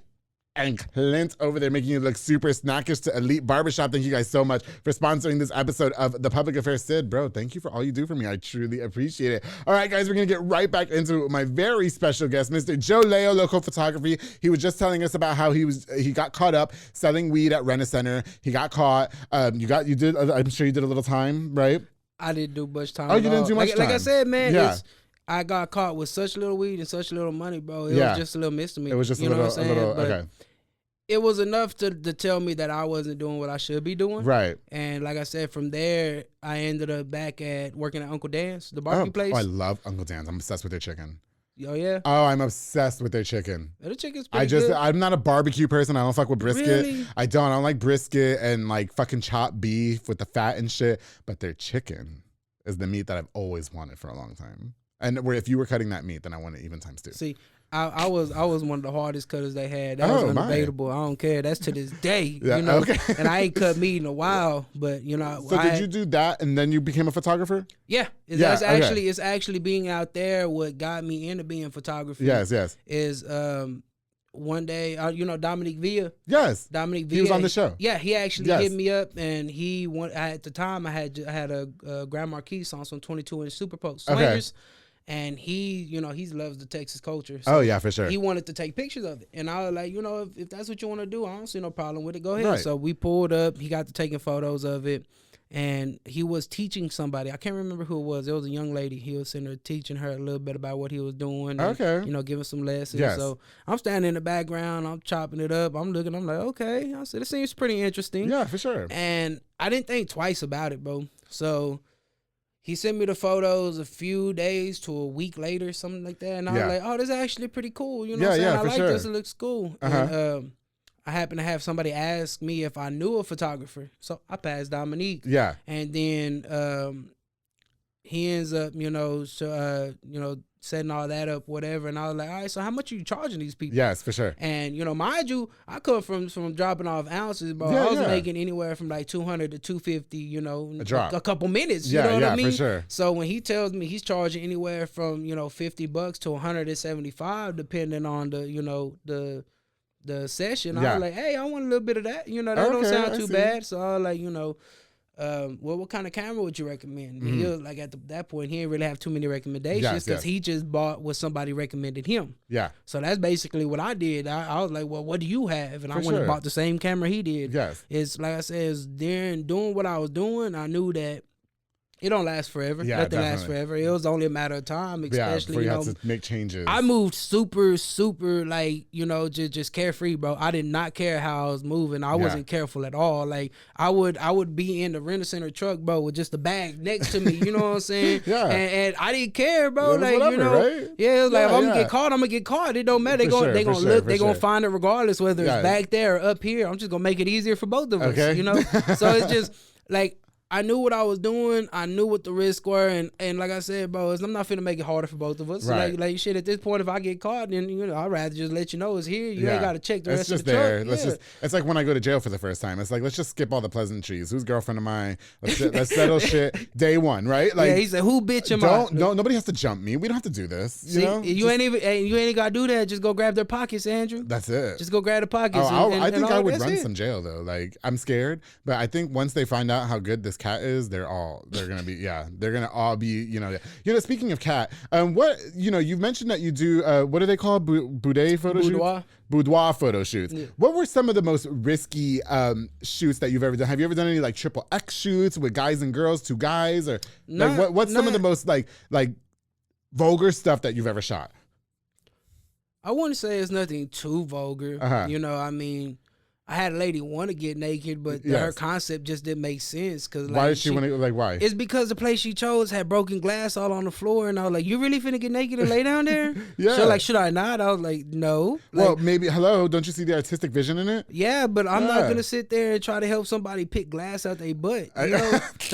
and Clint over there making you look super snackish to Elite Barbershop. Thank you guys so much for sponsoring this episode of The Public Affair. Sid, bro, thank you for all you do for me. I truly appreciate it. All right, guys, we're going to get right back into my very special guest, Mr. Joe Leyo, Local Photography. He was just telling us about how he got caught up selling weed at Rent-A-Center. He got caught. I'm sure you did a little time, right? I didn't do much time. Oh, you didn't do much time. Like I said, man, yeah. I got caught with such little weed and such little money, bro. It was just a little misdemeanor. It was just a little, okay. It was enough to tell me that I wasn't doing what I should be doing. Right. And like I said, from there, I ended up back at working at Uncle Dan's, the barbecue place. Oh, I love Uncle Dan's. I'm obsessed with their chicken. Oh, yeah? Oh, I'm obsessed with their chicken. The chicken's pretty good. I'm not a barbecue person. I don't fuck with brisket. Really? I don't like brisket and like fucking chopped beef with the fat and shit. But their chicken is the meat that I've always wanted for a long time. And if you were cutting that meat, then I want it even times two. See, I was one of the hardest cutters they had. That was undebatable. I don't care. That's to this day. Yeah, you know? Okay. And I ain't cut meat in a while, but you know. So did you do that and then you became a photographer? Yeah. It's actually being out there what got me into being photography. Yes. Is one day, Dominic Villa. Yes. Dominic Villa. He was on the show. Yeah, he actually hit me up, and at the time I had a Grand Marquis on some 22-inch Super Post Swingers. Okay. And he loves the Texas culture. So oh, yeah, for sure. He wanted to take pictures of it. And I was like, if that's what you want to do, I don't see no problem with it. Go ahead. Right. So we pulled up. He got to taking photos of it. And he was teaching somebody. I can't remember who it was. It was a young lady. He was sitting there teaching her a little bit about what he was doing. And, okay. Giving some lessons. Yes. So I'm standing in the background. I'm chopping it up. I'm looking. I'm like, okay. I said, it seems pretty interesting. Yeah, for sure. And I didn't think twice about it, bro. So he sent me the photos a few days to a week later, something like that. And I was like, oh, this is actually pretty cool. You know what I'm saying? I like this. It looks cool. Uh-huh. And I happened to have somebody ask me if I knew a photographer. So I passed Dominique. Yeah. And then he ends up, setting all that up, whatever. And I was like, all right, so how much are you charging these people? Yes, for sure. And, mind you, I come from dropping off ounces, bro. Yeah, I was making anywhere from like 200 to 250, a drop. A couple minutes. You know what I mean? For sure. So when he tells me he's charging anywhere from, $50 to 175, depending on the session, I was like, hey, I want a little bit of that. That don't sound too bad. So I was like, what kind of camera would you recommend? Mm-hmm. He was like, at that point, he didn't really have too many recommendations because he just bought what somebody recommended him. Yeah. So that's basically what I did. I was like, well, what do you have? And I went and bought the same camera he did. Yes. It's like I said, doing what I was doing, I knew that it don't last forever. Yeah, nothing lasts forever. It was only a matter of time, especially, before you had to make changes. I moved super, super, just carefree, bro. I did not care how I was moving. I wasn't careful at all. Like, I would be in the Rent-A-Center truck, bro, with just a bag next to me, you know what I'm saying? And I didn't care, bro. Right? Yeah, it was like, if I'm gonna get caught, I'm gonna get caught. It don't matter. They gonna look, they gonna find it regardless, whether it's back there or up here. I'm just gonna make it easier for both of us, So it's just, like, I knew what I was doing. I knew what the risks were, and like I said, bro, I'm not finna make it harder for both of us. Right. Like shit. At this point, if I get caught, then I'd rather just let you know it's here. You ain't got to check the rest of the truck. It's like when I go to jail for the first time. It's like, let's just skip all the pleasantries. Who's girlfriend of mine? Let's settle shit day one, right? Like, he said, who bitch am I? No, nobody has to jump me. We don't have to do this. You ain't gotta do that. Just go grab their pockets, Andrew. That's it. Just go grab the pockets. I think I would run some jail though. Like, I'm scared, but I think once they find out how good this cat is, they're gonna all be, speaking of cat, you've mentioned that you do, what do they call it? Boudoir photo shoots. Yeah. What were some of the most risky shoots that you've ever done? Have you ever done any like XXX shoots with guys and girls, two guys, or what's some of the most like vulgar stuff that you've ever shot? I wouldn't say it's nothing too vulgar. I had a lady want to get naked, but her concept just didn't make sense. Cause like, why did she want to, like, why? It's because the place she chose had broken glass all on the floor, and I was like, you really finna get naked and lay down there? Yeah. So like, should I not? I was like, no. Well, like, maybe, hello, don't you see the artistic vision in it? Yeah, but I'm not gonna sit there and try to help somebody pick glass out their butt. You know, that's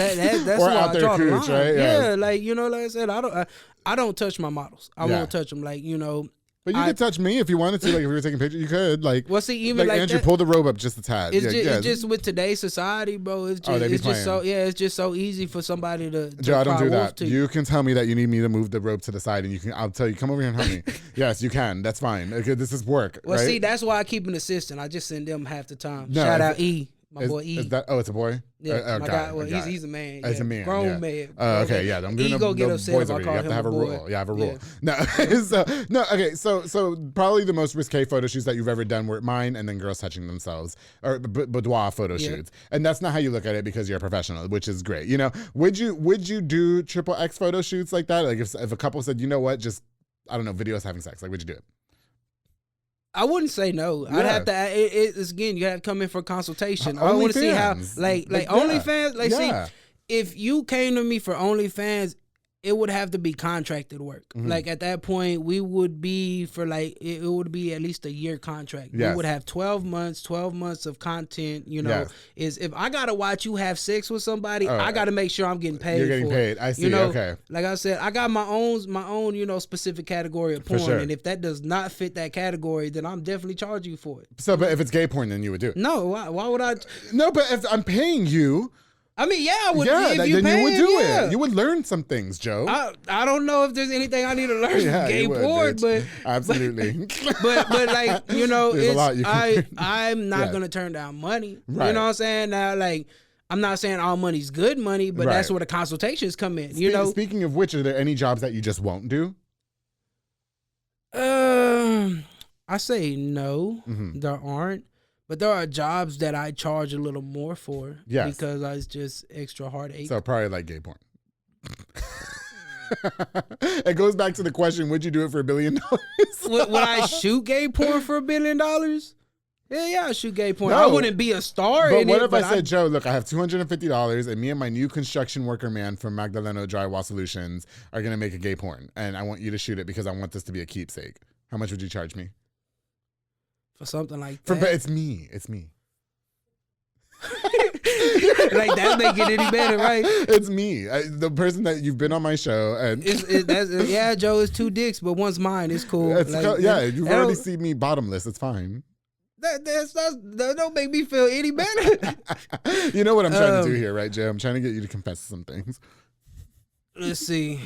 or why out I their draw the cooch, line. right? Yeah, like, you know, like I said, I don't touch my models. I won't touch them. Like, you know. But you could touch me if you wanted to. Like, if you were taking pictures, you could. Like, well, see, even like Andrew, that, pull the robe up just a tad. It's just with today's society, bro. It's just so it's just so easy for somebody to Joe, I don't do that. To you can tell me that you need me to move the rope to the side, and I'll tell you, come over here and help me. Yes, you can. That's fine. Okay, this is work. Well, right? see, that's why I keep an assistant. I just send them half the time. No, Shout out E. My boy E. Is that, it's a boy? Yeah, my guy. Well, he's a man. He's a man. Grown man. Okay, yeah. I'm gonna go get upset boys if I over. call You have him to have a boy. rule. Yeah, have a rule. Yeah. No, okay. So probably the most risque photo shoots that you've ever done were mine, and then girls touching themselves, or boudoir photo shoots. And that's not how you look at it because you're a professional, which is great. You know, would you do XXX photo shoots like that? Like if a couple said, you know what, just I don't know, videos having sex. Like, would you do it? I wouldn't say no. Yeah. I'd have to. It's again. You have to come in for consultation. I want to see how, like OnlyFans. Like, see, if you came to me for OnlyFans, it would have to be contracted work. Mm-hmm. Like at that point, we would be for like it would be at least a year contract. Yes. We would have 12 months of content. You know, is if I gotta watch you have sex with somebody, I gotta make sure I'm getting paid. You're getting paid. I see. You know, okay. Like I said, I got my own you know, specific category of porn, sure. and if that does not fit that category, then I'm definitely charging you for it. So, but if it's gay porn, then you would do it. No, why would I? No, but if I'm paying you. I mean, yeah, I would. Yeah, if you then you would do yeah. it. You would learn some things, Joe. I don't know if there's anything I need to learn from gay porn, but absolutely. But like, you know, I'm not Yeah. gonna turn down money. Right. You know what I'm saying? Now, like, I'm not saying all money's good money, but that's where the consultations come in. You know. Speaking of which, are there any jobs that you just won't do? I say no. Mm-hmm. There aren't. But there are jobs that I charge a little more for because it's just extra heartache. So probably like gay porn. It goes back to the question, would you do it for $1 billion? Would I shoot gay porn for $1 billion? Yeah, I'll shoot gay porn. No. I wouldn't be a star But in what it. if I said, Joe, look, I have $250 and me and my new construction worker man from Magdaleno Drywall Solutions are going to make a gay porn and I want you to shoot it because I want this to be a keepsake. How much would you charge me? For something like that. But it's me. Like that make it any better, right? It's me, the person that you've been on my show, and yeah, Joe, it's 2 dicks, but one's mine. It's cool. You've already seen me bottomless. It's fine. That don't make me feel any better. You know what I'm trying to do here, right, Jay? I'm trying to get you to confess some things. Let's see.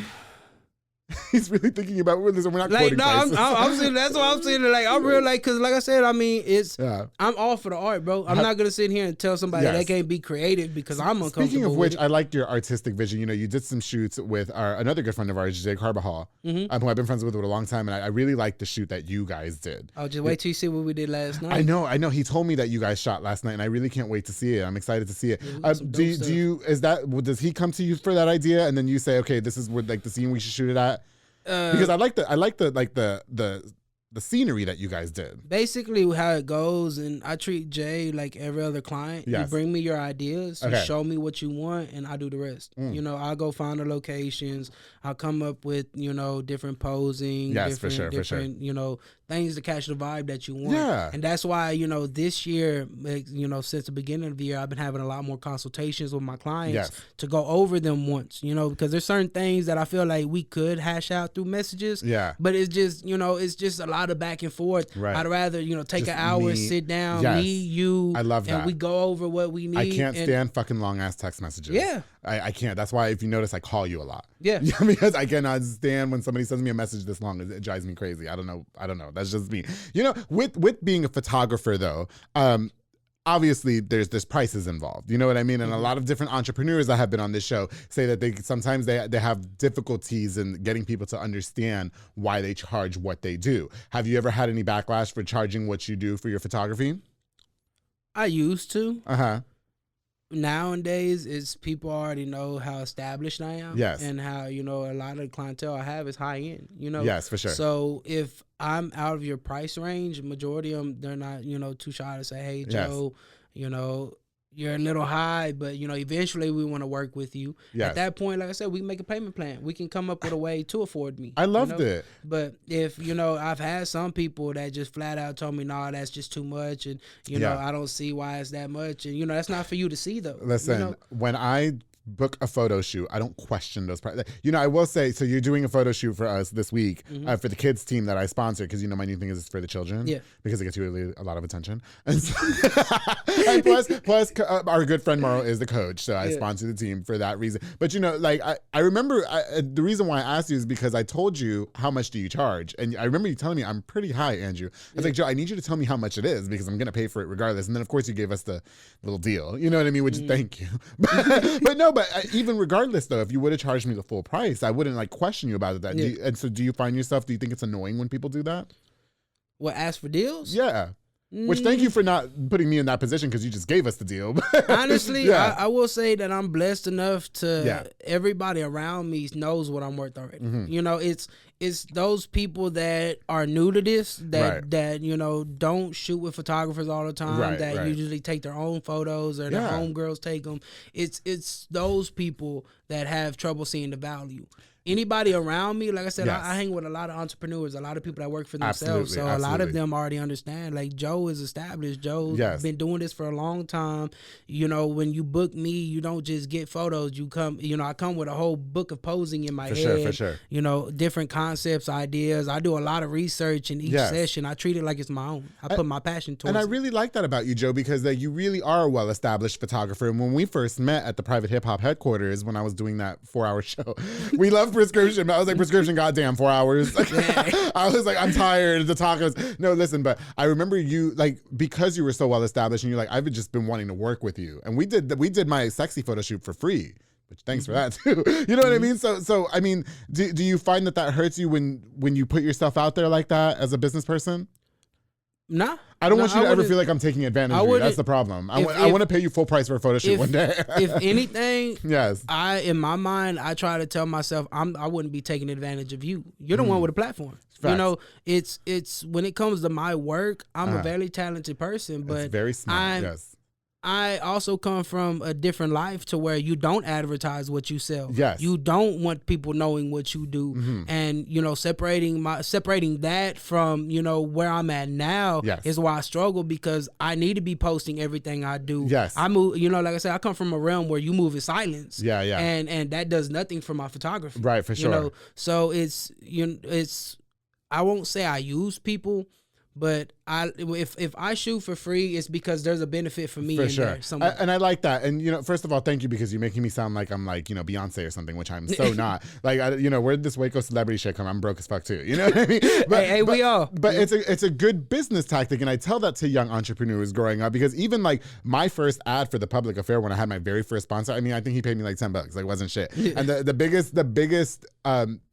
He's really thinking about this. We're not like, quoting no, I'm saying that's why I'm saying like I'm real like because like I said, I mean I'm all for the art, bro. I'm not gonna sit here and tell somebody they can't be creative because I'm uncomfortable. Speaking of which, with I liked your artistic vision. You know, you did some shoots with another good friend of ours, Jay Carbajal, who I've been friends with for a long time, and I really liked the shoot that you guys did. Oh, just wait till you see what we did last night. I know. He told me that you guys shot last night, and I really can't wait to see it. I'm excited to see it. Does he come to you for that idea, and then you say, okay, this is what, like the scene we should shoot it at? Because I like the scenery that you guys did. Basically, how it goes, and I treat Jay like every other client. Yes. You bring me your ideas, you show me what you want, and I do the rest. You know, I'll go find the locations. I'll come up with, you know, different posing, different, you know, things to catch the vibe that you want. Yeah. And that's why, you know, this year, you know, since the beginning of the year, I've been having a lot more consultations with my clients to go over them once, you know, because there's certain things that I feel like we could hash out through messages. Yeah. But it's just, you know, it's just a lot of back and forth. Right. I'd rather, you know, take Just an hour, me. sit down, Yes. me, you. I love that. And we go over what we need. I can't stand fucking long ass text messages. Yeah. I can't. That's why if you notice, I call you a lot. Yeah. Because I cannot stand when somebody sends me a message this long. It drives me crazy. I don't know. That's just me. You know, with being a photographer though, obviously there's prices involved. You know what I mean? And a lot of different entrepreneurs that have been on this show say that they sometimes they have difficulties in getting people to understand why they charge what they do. Have you ever had any backlash for charging what you do for your photography? I used to. Uh-huh. nowadays is people already know how established I am. Yes. And how, a lot of the clientele I have is high end, Yes, for sure. So if I'm out of your price range, majority of them, they're not, too shy to say, hey, Joe, you're a little high, but eventually we want to work with you. Yes. At that point, like I said, we can make a payment plan. We can come up with a way to afford me. I loved it. But if I've had some people that just flat out told me, no, that's just too much, and I don't see why it's that much, and that's not for you to see though. Listen, when I book a photo shoot, I don't question those prices. I will say, so you're doing a photo shoot for us this week for the kids team that I sponsor, because my new thing is it's for the children. Yeah. Because it gets really a lot of attention. And, and plus our good friend Morrow is the coach, so I sponsor the team for that reason. But I remember the reason why I asked you is because I told you how much do you charge, and I remember you telling me I'm pretty high, Andrew. I was like, Joe, I need you to tell me how much it is because I'm gonna pay for it regardless. And then of course you gave us the little deal, you know what I mean? Which thank you. But no. But even regardless, though, if you would have charged me the full price, I wouldn't question you about that. And so do you find yourself, do you think it's annoying when people do that? What, ask for deals? Yeah. Which thank you for not putting me in that position because you just gave us the deal. Honestly, I will say that I'm blessed enough to everybody around me knows what I'm worth already. It's those people that are new to this that don't shoot with photographers all the time, that usually take their own photos or their homegirls take them. It's those people that have trouble seeing the value. Anybody around me, like I said, I hang with a lot of entrepreneurs, a lot of people that work for themselves. A lot of them already understand. Like Joe is established. Joe's been doing this for a long time. When you book me, you don't just get photos. You come, I come with a whole book of posing in my head. For sure. Different concepts, ideas. I do a lot of research in each session. I treat it like it's my own. I put my passion towards it. And I really like that about you, Joe, because you really are a well-established photographer. And when we first met at the Private Hip Hop headquarters, when I was doing that 4-hour show, we love prescription. I was like, prescription, goddamn, 4 hours. I was like, I'm tired. The tacos. No, listen, but I remember you, because you were so well established, and you're like, I've just been wanting to work with you. And we did my sexy photo shoot for free. Which thanks for that too. You know what I mean? So I mean, do you find that hurts you when you put yourself out there like that as a business person? Nah. I don't want you to ever feel like I'm taking advantage of you. That's the problem. I want to pay you full price for a photo shoot one day. If anything, yes. In my mind, I try to tell myself I wouldn't be taking advantage of you. You're the one with a platform. Facts. It's when it comes to my work, I'm a very talented person, but it's very smart. Yes. I also come from a different life to where you don't advertise what you sell. Yes. You don't want people knowing what you do. And, separating that from, where I'm at now is why I struggle, because I need to be posting everything I do. Yes. I move, like I said, I come from a realm where you move in silence. Yeah. And that does nothing for my photography. Right, for sure. So it's I won't say I use people, but if I shoot for free, it's because there's a benefit for me in there somewhere. And I like that. And first of all, thank you, because you're making me sound like I'm Beyonce or something, which I'm so not. Where did this Waco celebrity shit come? I'm broke as fuck too. You know what I mean? But, we all. But it's a good business tactic, and I tell that to young entrepreneurs growing up, because even my first ad for the Public Affair, when I had my very first sponsor, I mean, I think he paid me like $10. It wasn't shit. And the biggest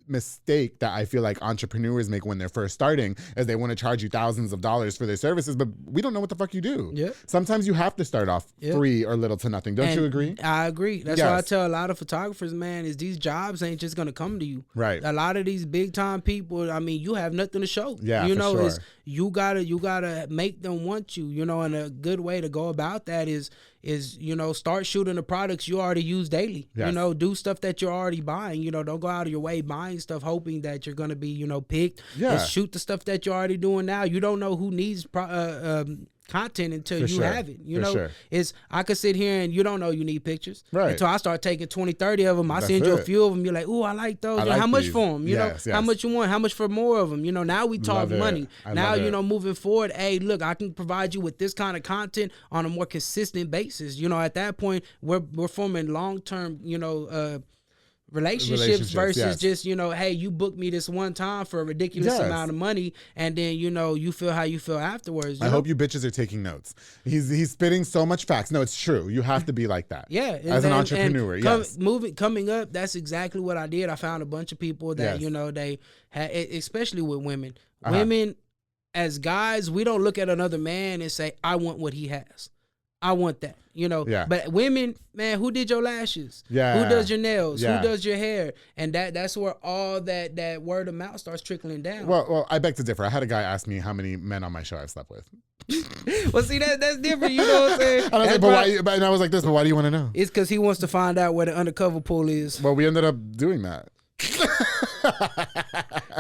mistake that I feel like entrepreneurs make when they're first starting is they want to charge you thousands of dollars for their services, but we don't know what the fuck you do. Yeah. Sometimes you have to start off free or little to nothing. Don't you agree? I agree. That's why I tell a lot of photographers, man, is these jobs ain't just gonna come to you. Right. A lot of these big time people, I mean, you have nothing to show. Yeah, sure. You gotta make them want you. And a good way to go about that is start shooting the products you already use daily. Yes. Do stuff that you're already buying. Don't go out of your way buying stuff hoping that you're gonna be picked. Yeah. Just shoot the stuff that you're already doing now. You don't know who needs content until you have it. I could sit here and you don't know you need pictures. Right. Until I start taking 20, 30 of them. I send you a few of them. You're like, ooh, I like those. How much for them? How much you want? How much for more of them? Now we talk money. Now, moving forward, hey, look, I can provide you with this kind of content on a more consistent basis. At that point, we're forming long-term, relationships versus just hey, you booked me this one time for a ridiculous amount of money, and then you feel how you feel afterwards. I hope you bitches are taking notes. He's spitting so much facts. No, it's true. You have to be like that. Yeah, as an entrepreneur. Coming up, that's exactly what I did. I found a bunch of people that they had, especially with women. Women, as guys, we don't look at another man and say, I want what he has. I want that, you know. Yeah. But women, man, who did your lashes? Yeah. Who does your nails? Yeah. Who does your hair? And that's where all that word of mouth starts trickling down. Well, I beg to differ. I had a guy ask me how many men on my show I've slept with. Well, see, that's different. You know what I'm saying? And I was like, and I was like this, but why do you want to know? It's because he wants to find out where the undercover pool is. Well, we ended up doing that.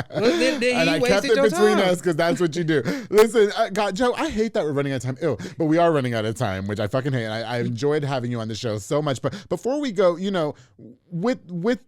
Then And I kept it between us because that's what you do. Listen, God, Joe, I hate that we're running out of time. Ew, but we are running out of time, which I fucking hate. And I enjoyed having you on the show so much. But before we go, you know, with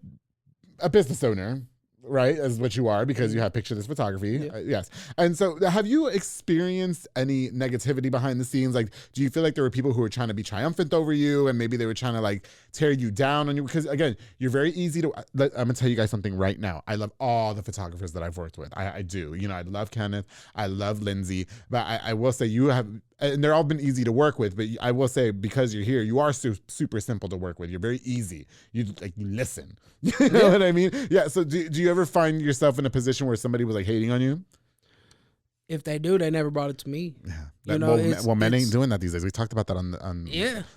a business owner, right, as what you are, because you have picture-less photography. Yes. And so have you experienced any negativity behind the scenes? Like, do you feel like there were people who were trying to be triumphant over you and maybe they were trying to like tear you down on you? Because again, you're very easy to, I'm gonna tell you guys something right now. I love all the photographers that I've worked with. I do. You know, I love Kenneth. I love Lindsay. But I will say you have, and they're all been easy to work with, but I will say because you're here, you are super simple to work with. You're very easy. You listen. You know what I mean? Yeah. So do you ever find yourself in a position where somebody was like hating on you? If they do, they never brought it to me. Yeah. Men ain't doing that these days. We talked about that on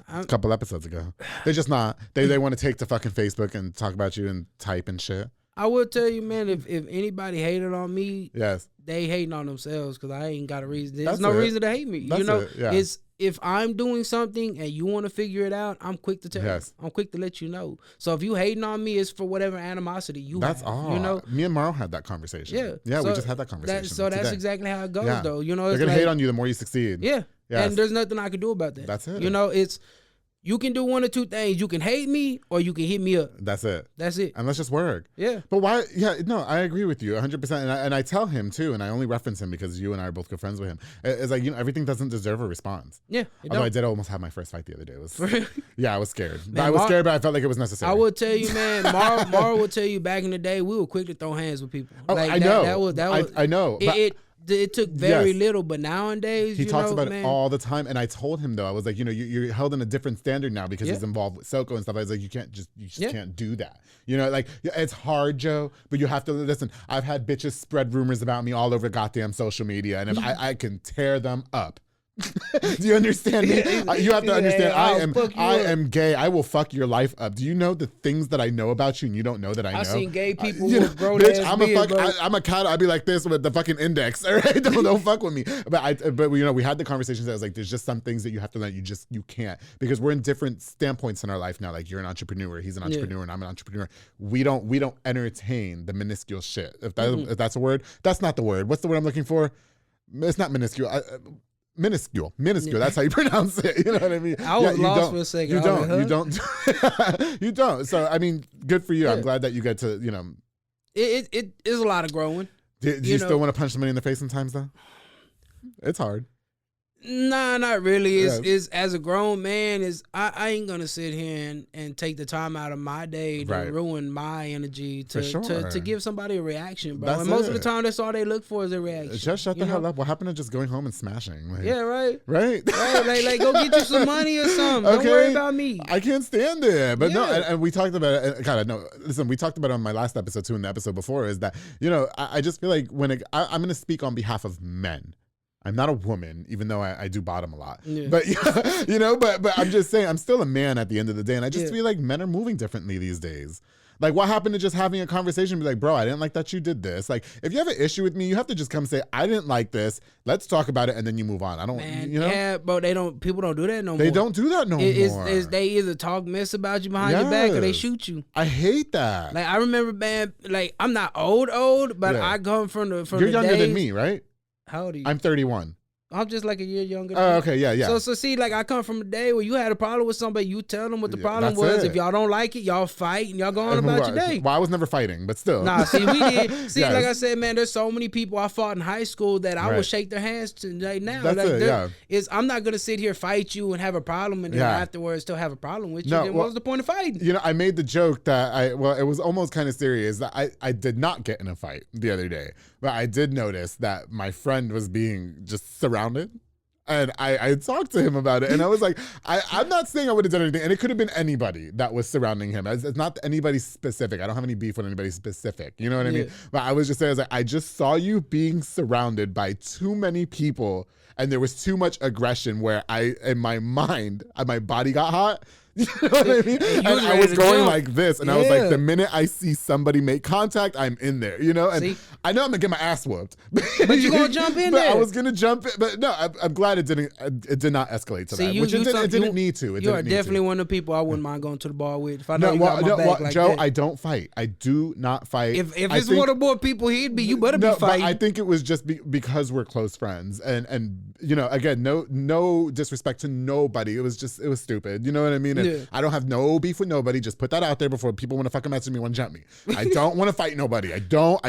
a couple episodes ago. They're just not. They want to take to fucking Facebook and talk about you and type and shit. I will tell you, man, if anybody hated on me, yes, they hating on themselves because I ain't got a reason. There's no reason to hate me. You know, it's if I'm doing something and you want to figure it out, I'm quick to tell you. I'm quick to let you know. So if you hating on me, it's for whatever animosity you have. That's all. You know, me and Maro had that conversation. Yeah, so we just had that conversation. That's exactly how it goes, though. You know, they're gonna hate on you the more you succeed. Yeah, and there's nothing I can do about that. That's it. You know, it's. You can do one or two things. You can hate me or you can hit me up. That's it. And let's just work. Yeah. But why? Yeah, no, I agree with you 100%. And I tell him too, and I only reference him because you and I are both good friends with him. It's like, you know, everything doesn't deserve a response. Yeah. Although I did almost have my first fight the other day. I was scared. Man, I was scared, but I felt like it was necessary. I will tell you, man, Mara will tell you back in the day, we were quick to throw hands with people. Oh, like, I know. I know. It took very little, but nowadays, he talks about it all the time. And I told him though, I was like, you know, you're held in a different standard now because he's involved with Soko and stuff. I was like, you just can't do that. You know, like it's hard, Joe, but you have to listen. I've had bitches spread rumors about me all over goddamn social media, and if I can tear them up. Do you understand me? You have to understand. I am gay. I will fuck your life up. Do you know the things that I know about you and you don't know that I know? I've seen gay people with grown ass beards. I'm a cat. I'd be like this with the fucking index. All right, don't fuck with me. But you know, we had the conversations. I was like, there's just some things that you have to learn. You can't, because we're in different standpoints in our life now. Like you're an entrepreneur, he's an entrepreneur, and I'm an entrepreneur. We don't entertain the minuscule shit. If that's a word, that's not the word. What's the word I'm looking for? It's not minuscule. Minuscule. That's how you pronounce it. You know what I mean? I was lost for a second. You don't. So I mean, good for you. I'm glad that you get to, you know. It is a lot of growing. Do you still want to punch somebody in the face sometimes though? It's hard. Nah, not really. Is as a grown man, I ain't gonna sit here and take the time out of my day to ruin my energy to give somebody a reaction, bro. And most of the time, that's all they look for is a reaction. Just shut the hell up. What happened to just going home and smashing? Like, right. Right. Like go get you some money or something. Okay. Don't worry about me. I can't stand it. But no, and we talked about it. God, no. Listen, we talked about it on my last episode too. In the episode before, is that, you know, I just feel like I'm gonna speak on behalf of men. I'm not a woman, even though I do bottom a lot. Yeah. But you know, but I'm just saying, I'm still a man at the end of the day, and I just feel like men are moving differently these days. Like, what happened to just having a conversation and be like, bro, I didn't like that you did this. Like, if you have an issue with me, you have to just come say, I didn't like this. Let's talk about it, and then you move on. I don't, you know? Yeah, but people don't do that no more. They don't do that no more. They either talk mess about you behind your back or they shoot you. I hate that. Like, I remember, man, like, I'm not old, but I come from the You're younger than me, right? How old are you? I'm 31. I'm just like a year younger. Oh, okay, yeah. So see, like I come from a day where you had a problem with somebody, you tell them what the problem was. If y'all don't like it, y'all fight and y'all go on about your day. Well, I was never fighting, but still. Nah, see, we did. See, like I said, man, there's so many people I fought in high school that I would shake their hands to right now. That's it, I'm not gonna sit here fight you and have a problem and then afterwards still have a problem with you. Then what was the point of fighting? You know, I made the joke that it was almost kind of serious. That I did not get in a fight the other day, but I did notice that my friend was being just surrounded. And I talked to him about it, and I was like, I'm not saying I would have done anything, and it could have been anybody that was surrounding him. It's not anybody specific. I don't have any beef with anybody specific. You know what I mean? But I was just saying, I was like, I just saw you being surrounded by too many people, and there was too much aggression where in my mind, my body got hot. You know what I mean? And I was going like this, and I was like, the minute I see somebody make contact, I'm in there, you know? And I know I'm gonna get my ass whooped. But you're gonna jump in there. I was gonna jump in, but no, I'm glad it did not escalate to that, which it didn't need to. You are definitely one of the people I wouldn't mind going to the bar with. If I know you got my back like Joe, that. I don't fight. I do not fight. If it's one of more people he'd be, you better be fighting. But I think it was just because we're close friends, and you know, again, no disrespect to nobody. It was stupid. You know what I mean? And I don't have no beef with nobody. Just put that out there before people want to fucking message me, want to jump me. I don't want to fight nobody. I don't.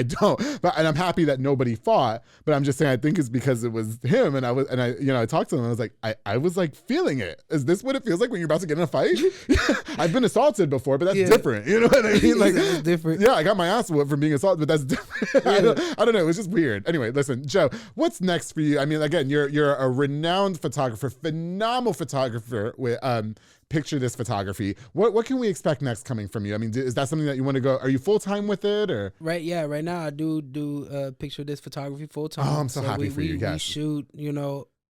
But and I'm happy that nobody fought. But I'm just saying, I think it's because it was him, and I talked to him. And I was like, I was like feeling it. Is this what it feels like when you're about to get in a fight? I've been assaulted before, but that's different. You know what I mean? Like it's different. Yeah, I got my ass whooped from being assaulted, but that's different. I don't know. It was just weird. Anyway, listen, Joe, what's next for you? I mean, again, you're a renowned photographer, phenomenal photographer with Picture This photography. What can we expect next coming from you? I mean, is that something that you want to go? Are you full time with it or? Right now I do Picture This photography full time. Oh, I'm so happy for you guys. We shoot,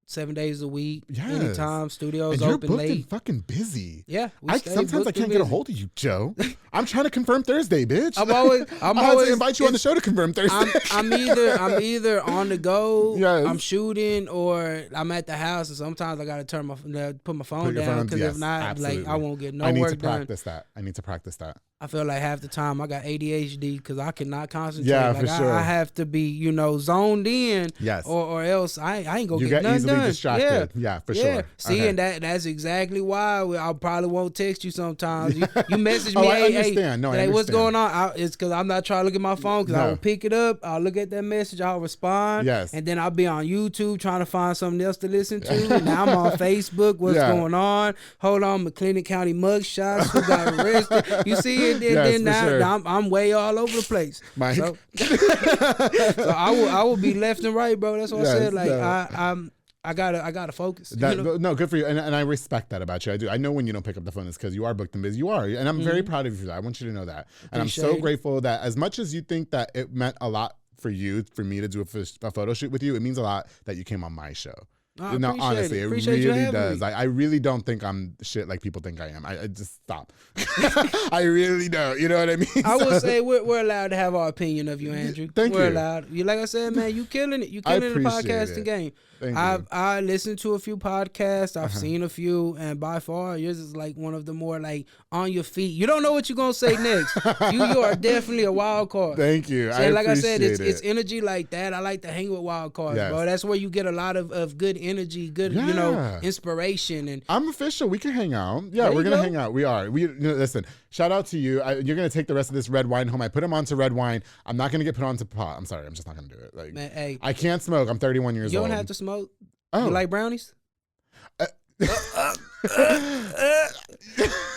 7 days a week, yes. Anytime. Studios and you're open booked late. and fucking busy. Yeah, sometimes I can't get a hold of you, Joe. I'm trying to confirm Thursday, bitch. I'm always to invite you on the show to confirm Thursday. I'm either on the go, yes. I'm shooting, or I'm at the house, and sometimes I gotta put my phone down because if not, absolutely. I won't get no work done. I need to practice that. I feel like half the time I got ADHD because I cannot concentrate. Yeah, like for sure. I have to be, zoned in. Yes. Or else I ain't gonna get nothing done. You get easily distracted. Yeah, for sure. See, okay. and that's exactly why I probably won't text you sometimes. You message me, I hey, understand. hey, what's going on? It's because I'm not trying to look at my phone because I will pick it up. I'll look at that message. I'll respond. Yes. And then I'll be on YouTube trying to find something else to listen to. Now I'm on Facebook. What's going on? Hold on, McLennan County mugshots. Who got arrested? You see it? Then now. Sure. I'm way all over the place. Mike. So I will be left and right, bro. That's what I said. Like I gotta focus. No, good for you, and I respect that about you. I do. I know when you don't pick up the phone, it's because you are booked and busy. You are, and I'm very proud of you for that. I want you to know that, and I'm so grateful that as much as you think that it meant a lot for you, for me to do a photo shoot with you, it means a lot that you came on my show. No, honestly, it really does. I really don't think I'm shit like people think I am. I just stop. I really don't. You know what I mean? I would say we're allowed to have our opinion of you, Andrew. We're allowed. You like I said, man, you killing it. You killing the podcasting game. I listened to a few podcasts. I've seen a few, and by far yours is like one of the more like on your feet. You don't know what you're gonna say next. you are definitely a wild card. Thank you. So like I said, it's energy like that. I like to hang with wild cards, bro. That's where you get a lot of good energy, good inspiration. And I'm official. We can hang out. Yeah, we're gonna hang out. We are. Listen. Shout out to you. You're gonna take the rest of this red wine home. I put them onto red wine. I'm not gonna get put onto pot. I'm sorry. I'm just not gonna do it. Like, man, hey, I can't smoke. I'm 31 years old. You don't have to smoke. Oh, you like brownies?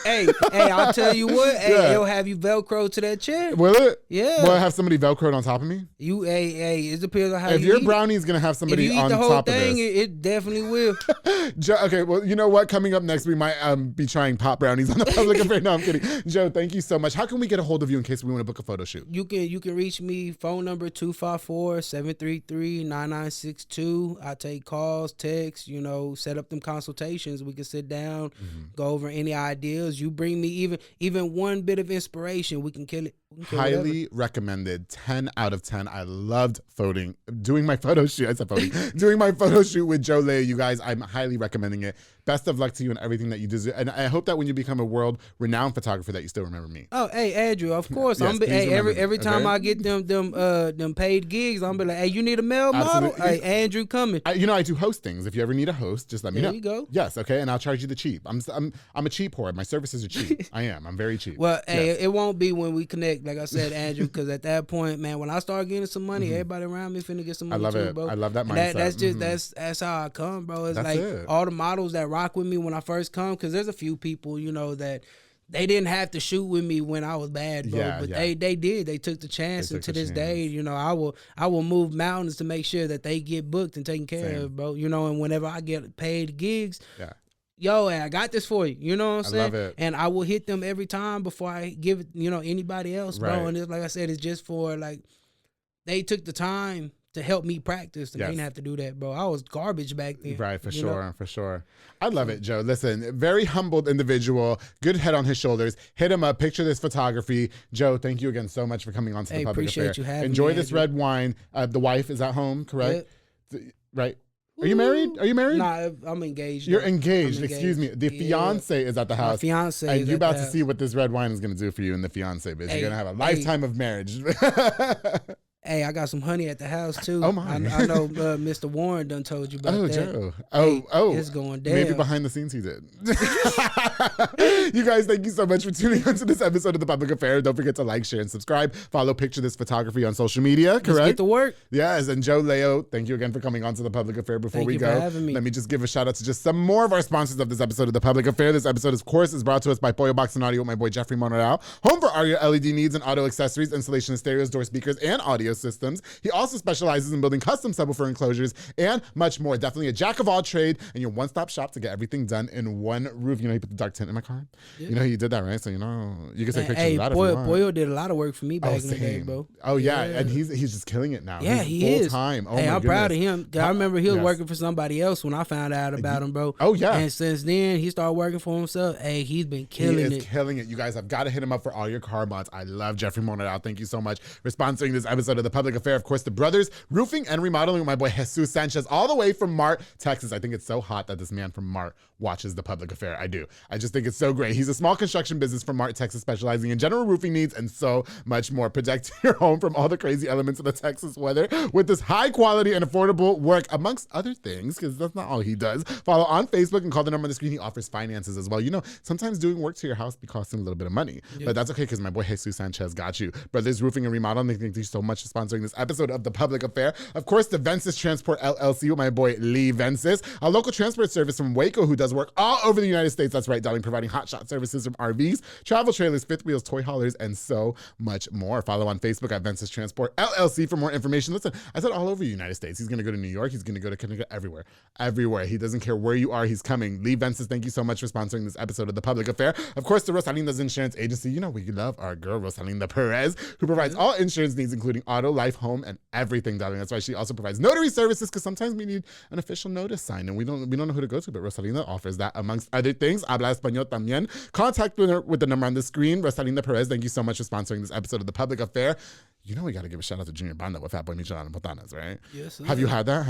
Hey, I'll tell you what. Hey, it'll have you Velcro to that chair. Will it? Yeah. Will I have somebody Velcroed on top of me? It depends on how if you your eat. Brownie's gonna have somebody on top of this. If you eat the whole thing, it definitely will. Okay, well, you know what? Coming up next, we might be trying pop brownies on the public affair. No, I'm kidding. Joe, thank you so much. How can we get a hold of you in case we want to book a photo shoot? You can reach me. Phone number 254-733-9962. I take calls, texts. Set up them consultations. We can sit down, go over any ideas. You bring me even one bit of inspiration, we can kill it. Highly recommended. 10 out of 10. I loved doing my photo shoot. I said doing my photo shoot with Joe Leyo. You guys, I'm highly recommending it. Best of luck to you in everything that you do. And I hope that when you become a world-renowned photographer that you still remember me. Oh, hey, Andrew, of course. Yes, every time I get them paid gigs, I'm be like, hey, you need a male model? Hey, Andrew coming. I do host things. If you ever need a host, just let me know. There you go. Yes, okay, and I'll charge you the cheap. I'm a cheap whore. My services are cheap. I am. I'm very cheap. Well, hey, it won't be when we connect, like I said, Andrew, because at that point, man, when I start getting some money, everybody around me finna get some money too, bro. I love that mindset. That's just that's how I come, bro. It's all the models that rock with me when I first come, because there's a few people, that they didn't have to shoot with me when I was bad, bro. But they did. They took the chance, and to this day, you know, I will move mountains to make sure that they get booked and taken care of, bro. You know, and whenever I get paid gigs, yo, I got this for you. You know what I'm saying? I love it. And I will hit them every time before I give it, you know, anybody else, bro. Right. And it's, like I said, it's just for, like, they took the time to help me practice. And they didn't have to do that, bro. I was garbage back then. Right, for sure. I love it, Joe. Listen, very humbled individual, good head on his shoulders. Hit him up. Picture this photography. Joe, thank you again so much for coming on to the Public Affair. Appreciate you having Enjoy me, this red wine. The wife is at home, correct? Right. Are you married? Nah, I'm engaged. You're engaged. Excuse me. The fiance is at the house. My fiance. And you're about to see what this red wine is going to do for you in the fiance biz. You're going to have a lifetime of marriage. Hey, I got some honey at the house too. Oh my! I know Mr. Warren done told you about that. Joe. It's going down. Maybe behind the scenes he did. You guys, thank you so much for tuning into this episode of The Public Affair. Don't forget to like, share, and subscribe. Follow Picture This Photography on social media, correct? Let's get to work. Yes, and Joe Leyo, thank you again for coming on to The Public Affair. Before we go, for having me. Let me just give a shout out to just some more of our sponsors of this episode of The Public Affair. This episode, of course, is brought to us by Pollo Box and Audio with my boy Jeffrey Monreal. Home for all your LED needs and auto accessories, installation of stereos, door speakers, and audio systems. He also specializes in building custom subwoofer enclosures and much more. Definitely a jack of all trade and your one-stop shop to get everything done in one roof. You know, he put the dark tint in my car. Yeah. You know, he did that, right? So, you know, you can take pictures of that if you want. Boyle did a lot of work for me back in the day, bro. Oh, yeah. And he's just killing it now. Yeah, he's he is. Full-time. Oh, I'm proud of him. I remember he was working for somebody else when I found out about him, bro. Oh, yeah. And since then, he started working for himself. Hey, he's been killing it. He is killing it. You guys have got to hit him up for all your car mods. I love Jeffrey Monreal. Thank you so much for sponsoring this episode of The Public Affair. Of course, the Brothers Roofing and Remodeling with my boy Jesus Sanchez, all the way from Mart, Texas. I think it's so hot that this man from Mart watches The Public Affair. I do. I just think it's so great. He's a small construction business from Mart, Texas, specializing in general roofing needs and so much more. Protect your home from all the crazy elements of the Texas weather with this high quality and affordable work, amongst other things, because that's not all he does. Follow on Facebook and call the number on the screen. He offers finances as well. You know, sometimes doing work to your house be costing a little bit of money, but that's okay because my boy Jesus Sanchez got you. Brothers Roofing and Remodeling, thank you so much for sponsoring this episode of The Public Affair. Of course, the Vences Transport LLC with my boy Lee Vences, a local transport service from Waco who does work all over the United States. That's right, darling, providing hotshot services from RVs, travel trailers, fifth wheels, toy haulers, and so much more. Follow on Facebook at Vences Transport LLC for more information. Listen, I said all over the United States. He's going to go to New York. He's going to go to Connecticut, everywhere. He doesn't care where you are. He's coming. Lee Vences, thank you so much for sponsoring this episode of The Public Affair. Of course, the Rosalinda's Insurance Agency. You know, we love our girl, Rosalinda Perez, who provides all insurance needs, including auto, life, home, and everything, darling. That's why she also provides notary services, because sometimes we need an official notice signed, and we don't know who to go to, but Rosalinda offers that, amongst other things. Habla español también. Contact her with the number on the screen. Rosalinda Perez, thank you so much for sponsoring this episode of The Public Affair. You know we got to give a shout out to Junior Banda with Fatboy Michelada Botanas, right? Yes, sir. Have you had that?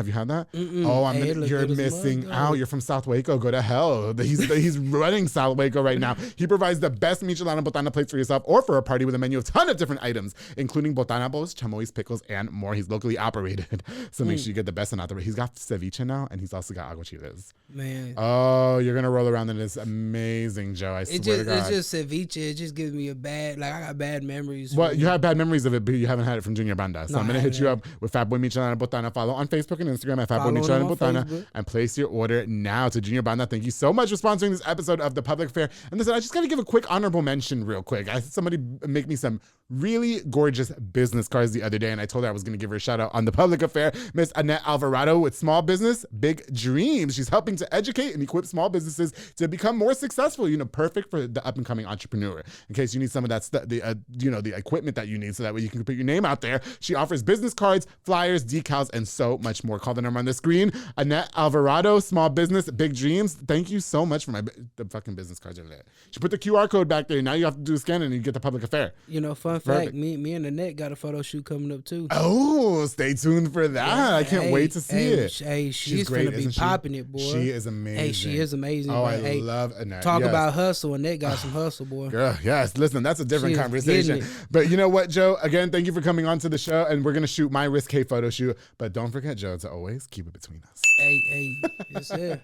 Mm-mm. Oh, you're missing out. You're from South Waco. Go to hell. He's running South Waco right now. He provides the best Michelada Botana plates for yourself or for a party with a menu of a ton of different items, including botana bowls, chamois, pickles, and more. He's locally operated, so make sure you get the best and not the. He's got ceviche now, and he's also got aguachiles. Man. Oh, you're gonna roll around in this amazing, Joe. I swear to God. It's just ceviche. It just gives me I got bad memories. Well, you have bad memories of it, but you haven't had it from Junior Banda. So I'm going to hit you up with Fatboy Michelada Botana. Follow on Facebook and Instagram at Fatboy Michelada Botana and place your order now to Junior Banda. Thank you so much for sponsoring this episode of The Public Affair. And listen, I just got to give a quick honorable mention real quick. I had somebody make me some really gorgeous business cards the other day, and I told her I was going to give her a shout out on The Public Affair. Miss Annette Alvarado with Small Business Big Dreams. She's helping to educate and equip small businesses to become more successful. You know, perfect for the up and coming entrepreneur. In case you need some of that stuff, the equipment that you need, so that way you can put your name out there. She offers business cards, flyers, decals, and so much more. Call the number on the screen. Annette Alvarado, Small Business Big Dreams. Thank you so much for the fucking business cards over there. She put the QR code back there. Now you have to do a scan and you get The Public Affair. You know, fun fact, me and Annette got a photo shoot coming up too. Oh, stay tuned for that. Yeah, I can't wait to see it. She's great, gonna be popping it, boy. She is amazing. Hey, she is amazing. Oh, I love Annette. Talk about hustle. Annette got some hustle, boy. Girl, yes. Listen, that's a different conversation. But you know what, Joe? Again, thank you for coming on to the show, and we're gonna shoot my risque photo shoot. But don't forget, Joe, to always keep it between us. Hey, yes, sir.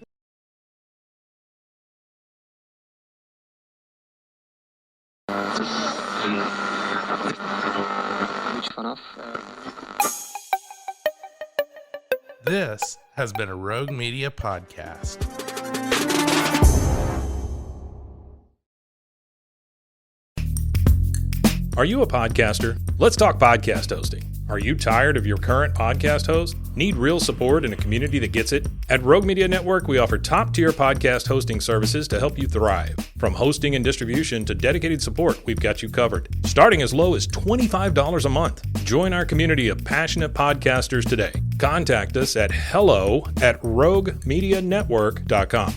This has been a Rogue Media podcast. Are you a podcaster? Let's talk podcast hosting. Are you tired of your current podcast host? Need real support in a community that gets it? At Rogue Media Network, we offer top-tier podcast hosting services to help you thrive. From hosting and distribution to dedicated support, we've got you covered. Starting as low as $25 a month. Join our community of passionate podcasters today. Contact us at hello@roguemedianetwork.com.